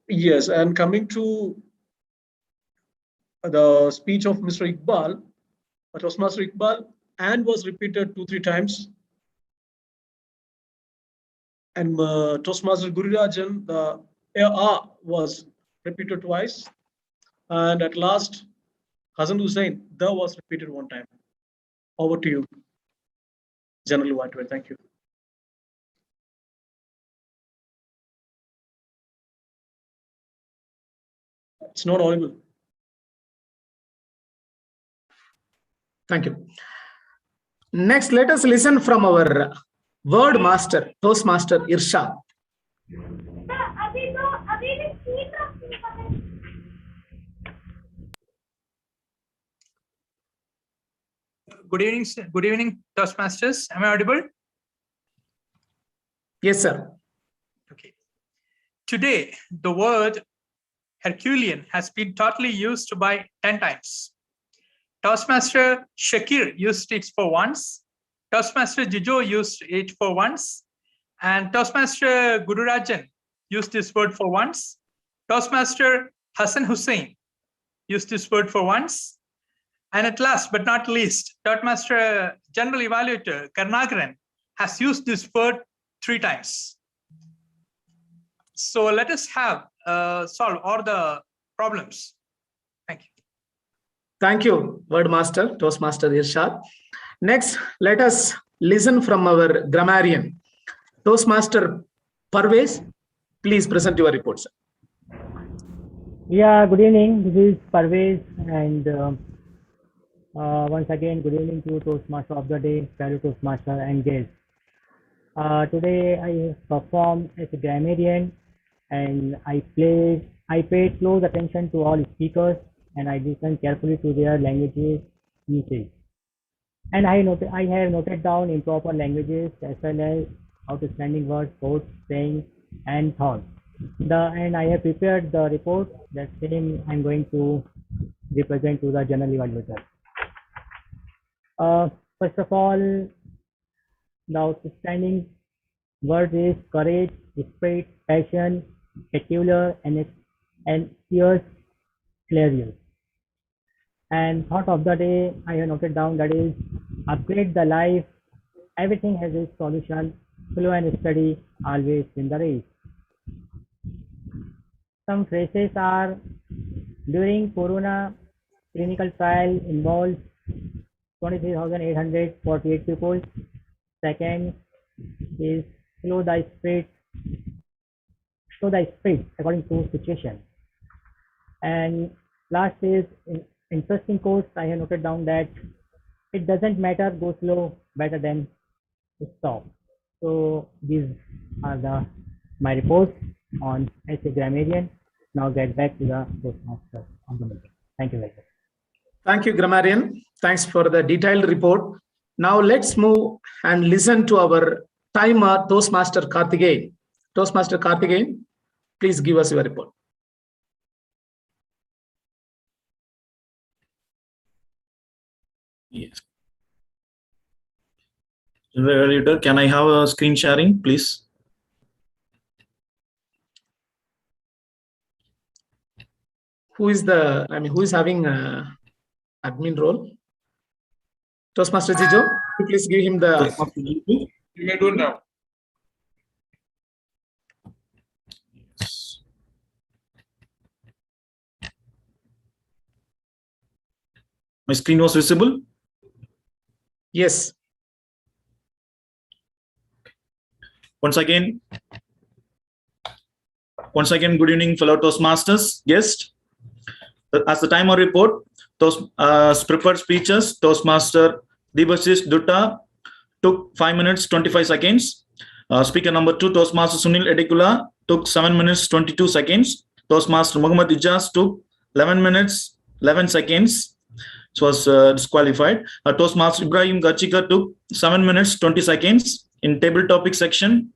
Yes, and coming to the speech of Mr. Iqbal, Toastmaster Iqbal, and was repeated 2-3 times. And Toastmaster Gurirajan, the was repeated twice. And at last, Hassan Hussain, the was repeated one time. Over to you, General Evaluator. Thank you. It's not audible. Thank you. Next, let us listen from our word master, Toastmaster Irshad. Good evening, sir. Good evening, Toastmasters. Am I audible? Yes, sir. Okay. Today, the word Herculean has been totally used by 10 times. Toastmaster Shakir used it for once. Toastmaster Jijo used it for once. And Toastmaster Gururajan used this word for once. Toastmaster Hassan Hussain used this word for once. And at last but not least, Toastmaster General Evaluator Karnagaran has used this word 3 times. So let us have solve all the problems. Thank you. Thank you, word master, Toastmaster Irshad. Next, let us listen from our grammarian, Toastmaster Parvez. Please present your report, sir. Yeah, good evening. This is Parvez, and once again, good evening to Toastmaster of the day, fellow Toastmaster and guests. Today I performed as a grammarian, and I paid close attention to all speakers, and I listened carefully to their languages usage. And I have noted down improper languages as well as outstanding words, quotes, sayings, and thoughts. And I have prepared the report that same I'm going to represent to the general evaluator. First of all, the outstanding word is courage, spirit, passion, peculiar, and fierce, clarion. And thought of the day I have noted down, that is upgrade the life. Everything has its solution. Slow and steady, always in the race. Some phrases are: during Corona clinical trial involved 23,848 people. Second is slow the speed according to situation. And last is interesting quotes. I have noted down that it doesn't matter, go slow, better than stop. So these are my reports on as a grammarian. Now get back to the Toastmaster on the meeting. Thank you very much. Thank you, grammarian. Thanks for the detailed report. Now let's move and listen to our timer, Toastmaster Karthikeyan. Toastmaster Karthikeyan, please give us your report. Yes. Evaluator, can I have a screen sharing, please? Who is having admin role? Toastmaster Jijo, please give him the. You may do it now. My screen was visible? Yes. Once again, good evening, fellow Toastmasters, guest. As the timer report, prepared speeches, Toastmaster Debashis Dutta took 5 minutes 25 seconds. Speaker number 2, Toastmaster Sunil Edikula, took 7 minutes 22 seconds. Toastmaster Muhammad Ijaz took 11 minutes 11 seconds. It was disqualified. Toastmaster Ibrahim Gachika took 7 minutes 20 seconds. In table topic section,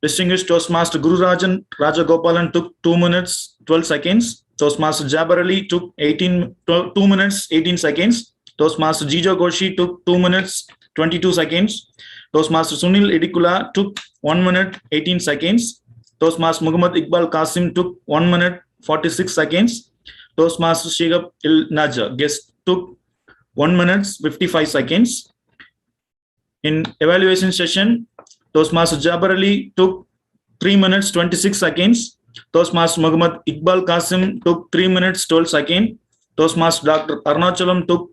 distinguished Toastmaster Guru Rajan Rajagopalan took 2 minutes 12 seconds. Toastmaster Jabar Ali took 2 minutes 18 seconds. Toastmaster Jijo Goshi took 2 minutes 22 seconds. Toastmaster Sunil Edikula took 1 minute 18 seconds. Toastmaster Muhammad Iqbal Qasim took 1 minute 46 seconds. Toastmaster Shigab Il Naja guest took 1 minute 55 seconds. In evaluation session, Toastmaster Jabar Ali took 3 minutes 26 seconds. Toastmaster Muhammad Iqbal Qasim took 3 minutes 12 seconds. Toastmaster Dr. Arunachalam took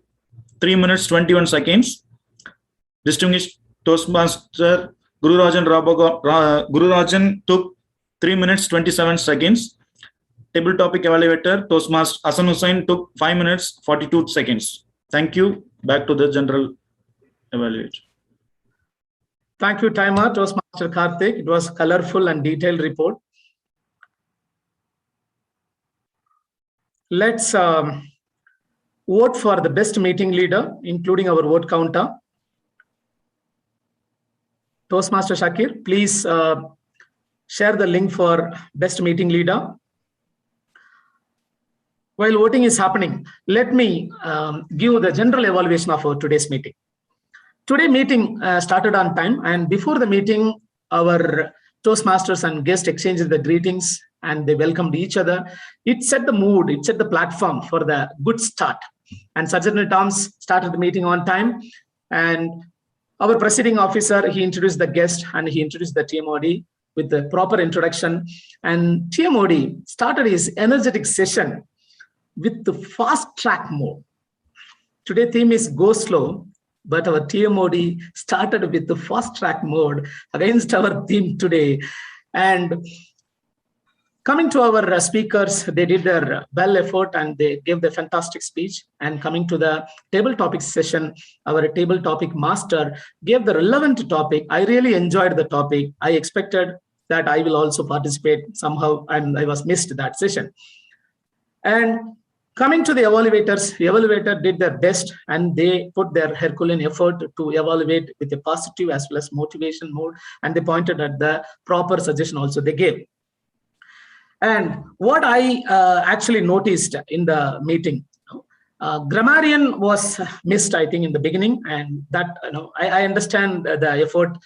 3 minutes 21 seconds. Distinguished Toastmaster Guru Rajan took 3 minutes 27 seconds. Table topic evaluator Toastmaster Hasan Hussain took 5 minutes 42 seconds. Thank you. Back to the general evaluator. Thank you, timer, Toastmaster Karthik. It was colorful and detailed report. Let's vote for the best meeting leader, including our vote counter. Toastmaster Shakir, please share the link for best meeting leader. While voting is happening, let me give the general evaluation of our today's meeting. Today's meeting started on time, and before the meeting, our Toastmasters and guests exchanged the greetings and they welcomed each other. It set the mood, it set the platform for the good start. And Sergeant Toms started the meeting on time. And our presiding officer, he introduced the guest and he introduced the TMOD with the proper introduction. And TMOD started his energetic session with the fast track mode. Today theme is go slow, but our TMOD started with the fast track mode against our theme today. And Coming to our speakers, they did their well effort and they gave the fantastic speech. And coming to the table topic session, our table topic master gave the relevant topic. I really enjoyed the topic. I expected that I will also participate somehow, and I was missed that session. And coming to the evaluators, the evaluator did their best and they put their Herculean effort to evaluate with a positive as well as motivation mode, and they pointed at the proper suggestion also they gave. And what I actually noticed in the meeting, grammarian was missed, I think, in the beginning, and that I understand the effort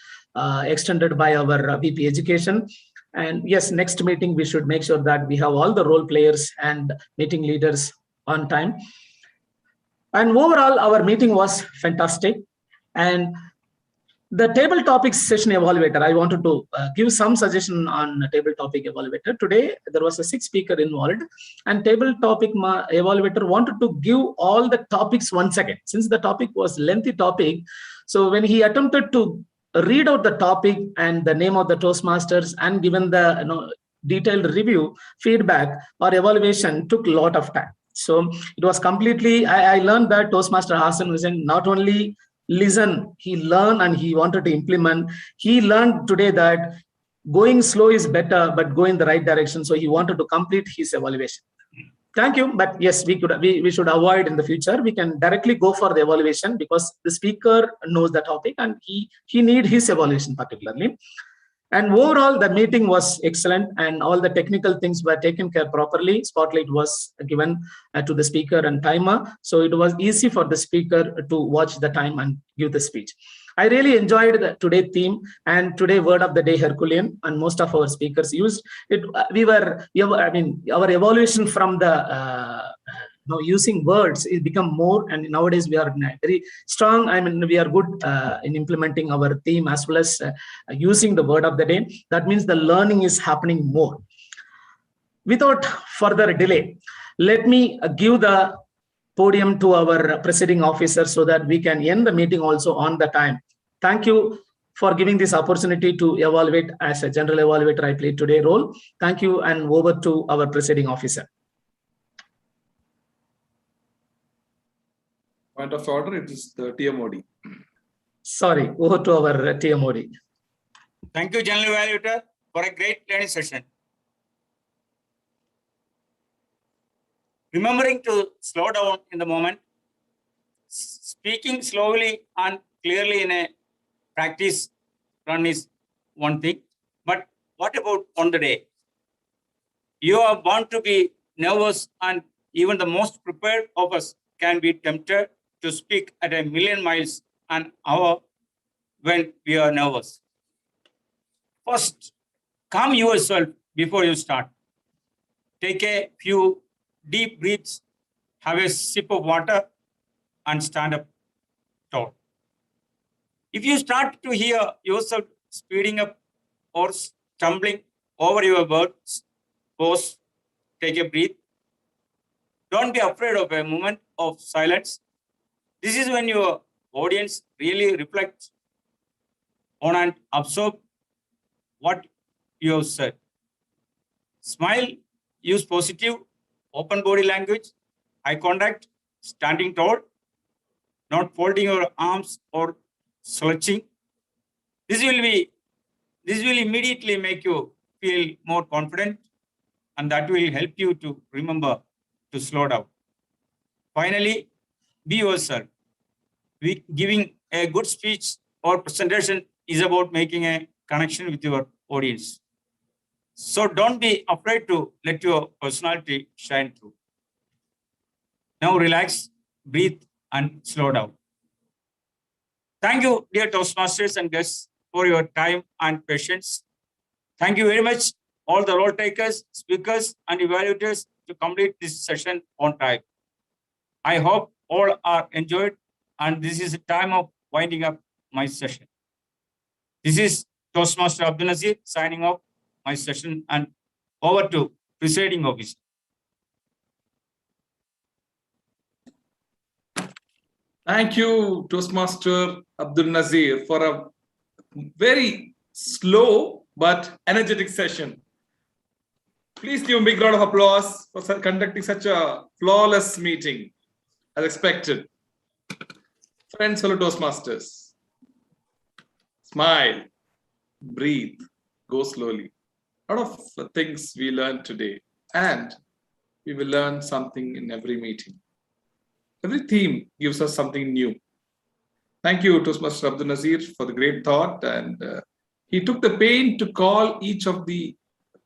extended by our VP Education. And yes, next meeting we should make sure that we have all the role players and meeting leaders on time. And overall, our meeting was fantastic. And the table topics session evaluator, I wanted to give some suggestion on table topic evaluator. Today, there was a 6 speaker involved, and table topic evaluator wanted to give all the topics once again, since the topic was lengthy topic. So when he attempted to read out the topic and the name of the Toastmasters and given the detailed review, feedback or evaluation took a lot of time. So it was completely, I learned that Toastmaster Hassan was not only listen, he learned and he wanted to implement. He learned today that going slow is better, but go in the right direction. So he wanted to complete his evaluation. Thank you. But yes, we should avoid in the future. We can directly go for the evaluation because the speaker knows the topic and he need his evaluation particularly. And overall, the meeting was excellent and all the technical things were taken care properly. Spotlight was given to the speaker and timer. So it was easy for the speaker to watch the time and give the speech. I really enjoyed the today theme and today word of the day Herculean, and most of our speakers used it. Our evaluation from the using words is become more, and nowadays we are very strong. We are good in implementing our theme as well as using the word of the day. That means the learning is happening more. Without further delay, let me give the podium to our presiding officer so that we can end the meeting also on the time. Thank you for giving this opportunity to evaluate. As a general evaluator, I played today role. Thank you, and over to our presiding officer. Point of order, it is the TMOD. Sorry, over to our TMOD. Thank you, General Evaluator, for a great learning session. Remembering to slow down in the moment, speaking slowly and clearly in a practice run is one thing, but what about on the day? You are bound to be nervous, and even the most prepared of us can be tempted to speak at 1,000,000 miles an hour when we are nervous. First, calm yourself before you start. Take a few deep breaths, have a sip of water, and stand up tall. If you start to hear yourself speeding up or stumbling over your words, pause, take a breath. Don't be afraid of a moment of silence. This is when your audience really reflects on and absorb what you have said. Smile, use positive, open body language, eye contact, standing tall, not folding your arms or slouching. This will immediately make you feel more confident, and that will help you to remember to slow down. Finally, be yourself. Giving a good speech or presentation is about making a connection with your audience. So don't be afraid to let your personality shine through. Now relax, breathe, and slow down. Thank you, dear Toastmasters and guests, for your time and patience. Thank you very much, all the role takers, speakers, and evaluators to complete this session on time. I hope all are enjoyed, and this is the time of winding up my session. This is Toastmaster Abdul Nazir signing off my session, and over to presiding officer. Thank you, Toastmaster Abdul Nazir, for a very slow but energetic session. Please give a big round of applause for conducting such a flawless meeting as expected. Friends, fellow Toastmasters, smile, breathe, go slowly. A lot of things we learned today, and we will learn something in every meeting. Every theme gives us something new. Thank you, Toastmaster Abdul Nazir, for the great thought, and he took the pain to call each of the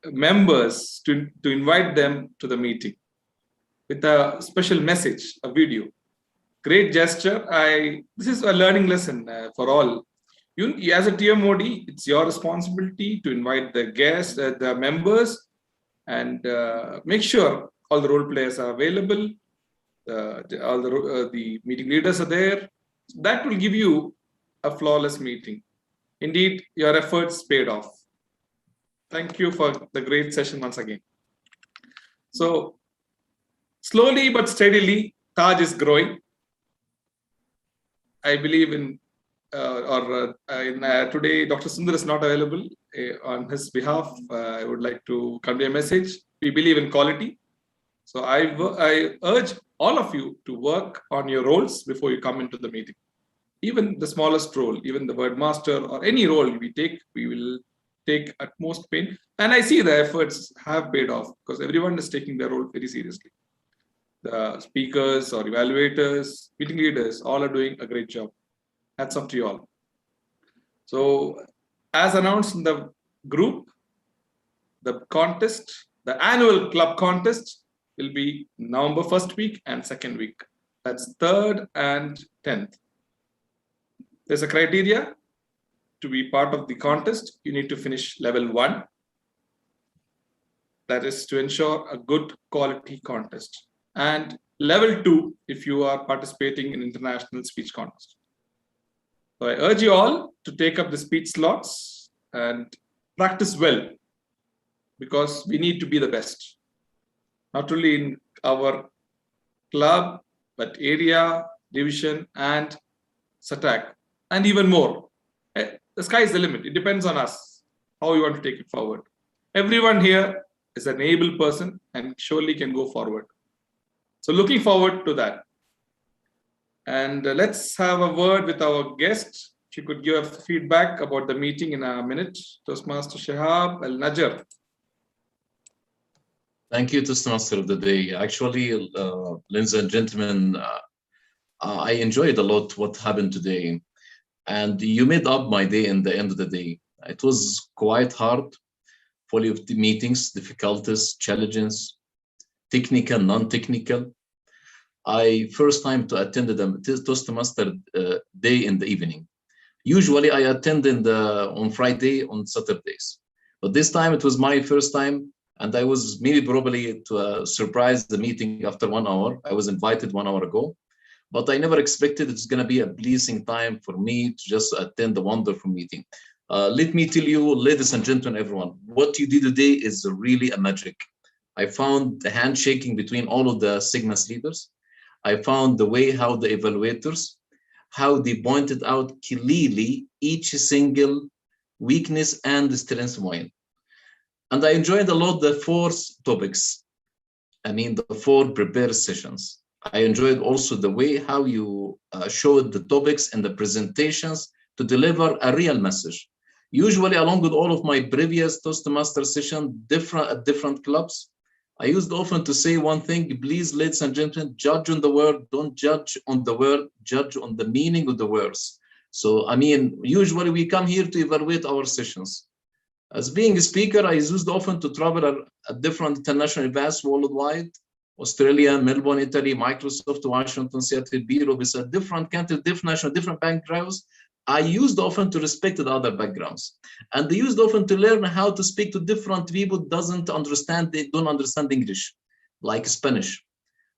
members to invite them to the meeting with a special message, a video. Great gesture. This is a learning lesson for all. You, as a TMOD, it's your responsibility to invite the guests, the members, and make sure all the role players are available. All the meeting leaders are there. That will give you a flawless meeting. Indeed, your efforts paid off. Thank you for the great session once again. So, slowly but steadily, Taj is growing. I believe in, today, Dr. Sundar is not available. On his behalf, I would like to convey a message. We believe in quality. So I urge all of you to work on your roles before you come into the meeting. Even the smallest role, even the word master or any role we will take utmost pain. And I see the efforts have paid off because everyone is taking their role very seriously. The speakers or evaluators, meeting leaders, all are doing a great job. Hats off to you all. So as announced in the group, the contest, the annual club contest will be November 1st week and 2nd week. That's 3rd and 10th. There's a criteria to be part of the contest. You need to finish level 1. That is to ensure a good quality contest. And level 2 if you are participating in international speech contest. So I urge you all to take up the speech slots and practice well, because we need to be the best. Not only in our club, but area, division, and SATAC, and even more. The sky is the limit. It depends on us, how we want to take it forward. Everyone here is an able person and surely can go forward. So looking forward to that. And let's have a word with our guest. She could give feedback about the meeting in a minute. Toastmaster Shahab Al-Najjar. Thank you, Toastmaster of the Day. Actually, ladies and gentlemen, I enjoyed a lot what happened today. And you made up my day in the end of the day. It was quite hard, full of the meetings, difficulties, challenges, technical, non-technical. First time to attend the Toastmaster day in the evening. Usually I attend on Friday, on Saturdays. But this time it was my first time, and I was maybe probably to surprise the meeting after 1 hour. I was invited 1 hour ago, but I never expected it's going to be a pleasing time for me to just attend the wonderful meeting. Let me tell you, ladies and gentlemen, everyone, what you did today is really a magic. I found the handshaking between all of the Sigma's leaders. I found the way how the evaluators, how they pointed out clearly each single weakness and strength of mine. And I enjoyed a lot the 4 topics. I mean, the 4 prepared sessions. I enjoyed also the way how you showed the topics and the presentations to deliver a real message. Usually, along with all of my previous Toastmaster session, at different clubs, I used often to say one thing: please, ladies and gentlemen, judge on the word, don't judge on the word, judge on the meaning of the words. So, I mean, usually we come here to evaluate our sessions. As being a speaker, I used often to travel at different international events worldwide: Australia, Melbourne, Italy, Microsoft, Washington, Seattle, Bureau, with different countries, different national, different backgrounds. I used often to respect the other backgrounds, and they used often to learn how to speak to different people they don't understand English, like Spanish.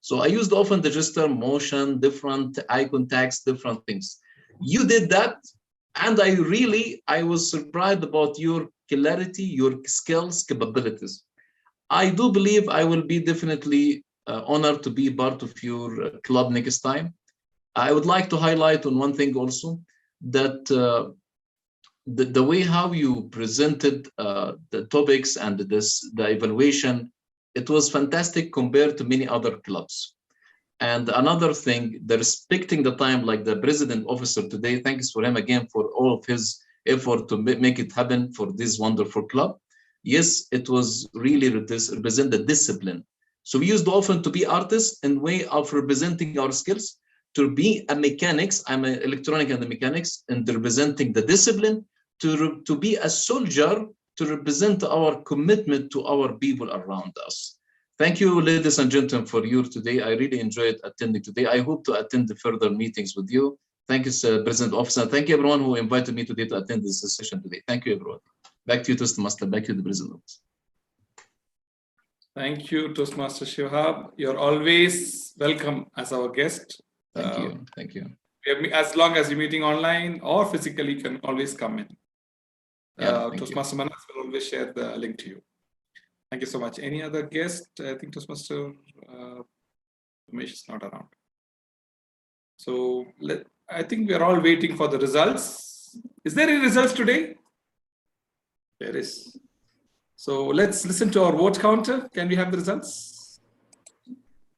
So I used often the gesture, motion, different eye contacts, different things. You did that, and I was surprised about your clarity, your skills, capabilities. I do believe I will be definitely honored to be part of your club next time. I would like to highlight on one thing also, that the way how you presented the topics and the evaluation, it was fantastic compared to many other clubs. And another thing, the respecting the time, like the president officer today, thanks for him again for all of his effort to make it happen for this wonderful club. Yes, it was really represent the discipline. So we used often to be artists in way of representing our skills, to be a mechanics, I'm an electronic and the mechanics, and representing the discipline, to be a soldier, to represent our commitment to our people around us. Thank you, ladies and gentlemen, for your today. I really enjoyed attending today. I hope to attend the further meetings with you. Thank you, President Officer. Thank you, everyone who invited me today to attend this session today. Thank you, everyone. Back to you, Toastmaster. Back to the President Officer. Thank you, Toastmaster Shihab. You're always welcome as our guest. Thank you. Thank you. As long as you're meeting online or physically, you can always come in. Toastmaster Manas will always share the link to you. Thank you so much. Any other guest? I think Toastmaster Ramesh is not around. So I think we are all waiting for the results. Is there any results today? There is. So let's listen to our vote counter. Can we have the results?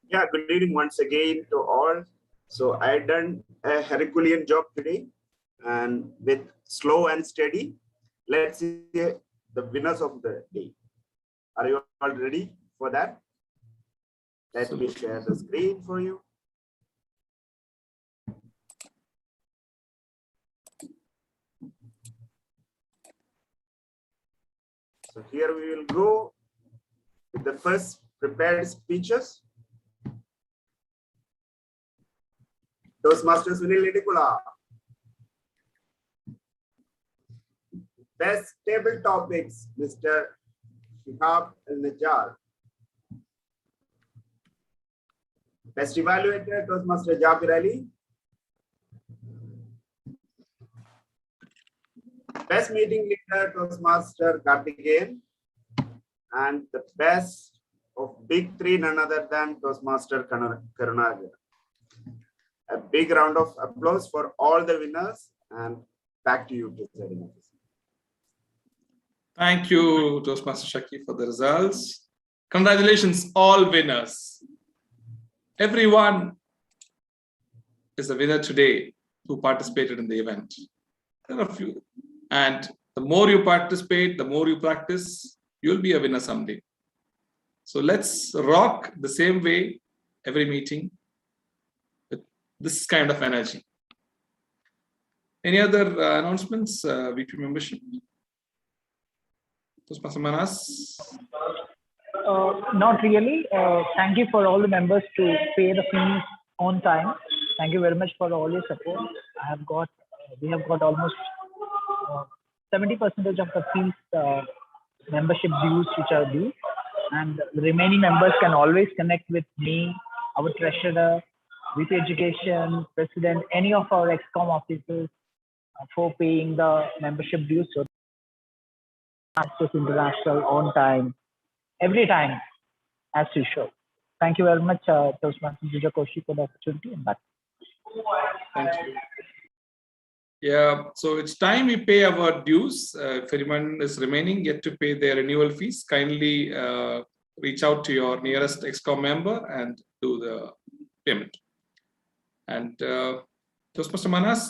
Yeah, good evening once again to all. So I done a Herculean job today, and with slow and steady, let's see the winners of the day. Are you all ready for that? Let me share the screen for you. So here we will go with the first prepared speeches. Toastmasters Sunil Ledikula. Best table topics, Mr. Shihab Al-Najjar. Best evaluator, Toastmaster Jabir Ali. Best meeting leader, Toastmaster Karthikeyan. And the best of big three, none other than Toastmaster Karunagar. A big round of applause for all the winners, and back to you, President. Thank you, Toastmaster Shaki, for the results. Congratulations, all winners. Everyone is a winner today who participated in the event. There are a few. And the more you participate, the more you practice, you'll be a winner someday. So let's rock the same way every meeting with this kind of energy. Any other announcements, VP membership? Toastmaster Manas? Not really. Thank you for all the members to pay the fees on time. Thank you very much for all your support. We have got almost 70% of the fees membership dues which are due, and the remaining members can always connect with me, our treasurer, VP Education, President, any of our ExCom officers for paying the membership dues. So Access International on time, every time, as usual. Thank you very much, Toastmaster Juja Koshi, for the opportunity. And back. Thank you. Yeah, so it's time we pay our dues. If anyone is remaining yet to pay their renewal fees, kindly reach out to your nearest ExCom member and do the payment. And Toastmaster Manas,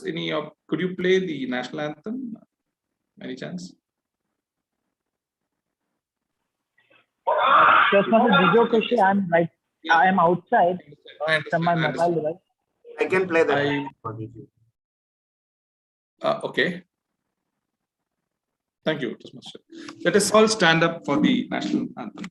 could you play the national anthem? Any chance? Toastmaster Juja Koshi, I am outside from my mobile device. I can play that. Okay. Thank you, Toastmaster. Let us all stand up for the national anthem.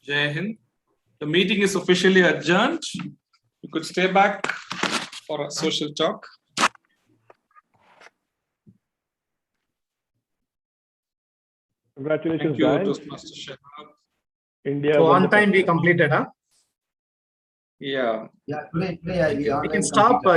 Jai Hind. The meeting is officially adjourned. You could stay back for a social talk. Congratulations, Thank you, guys. Toastmaster Shahab. India. So won on the time we first. completed, huh? Yeah. Yeah, today we We can stop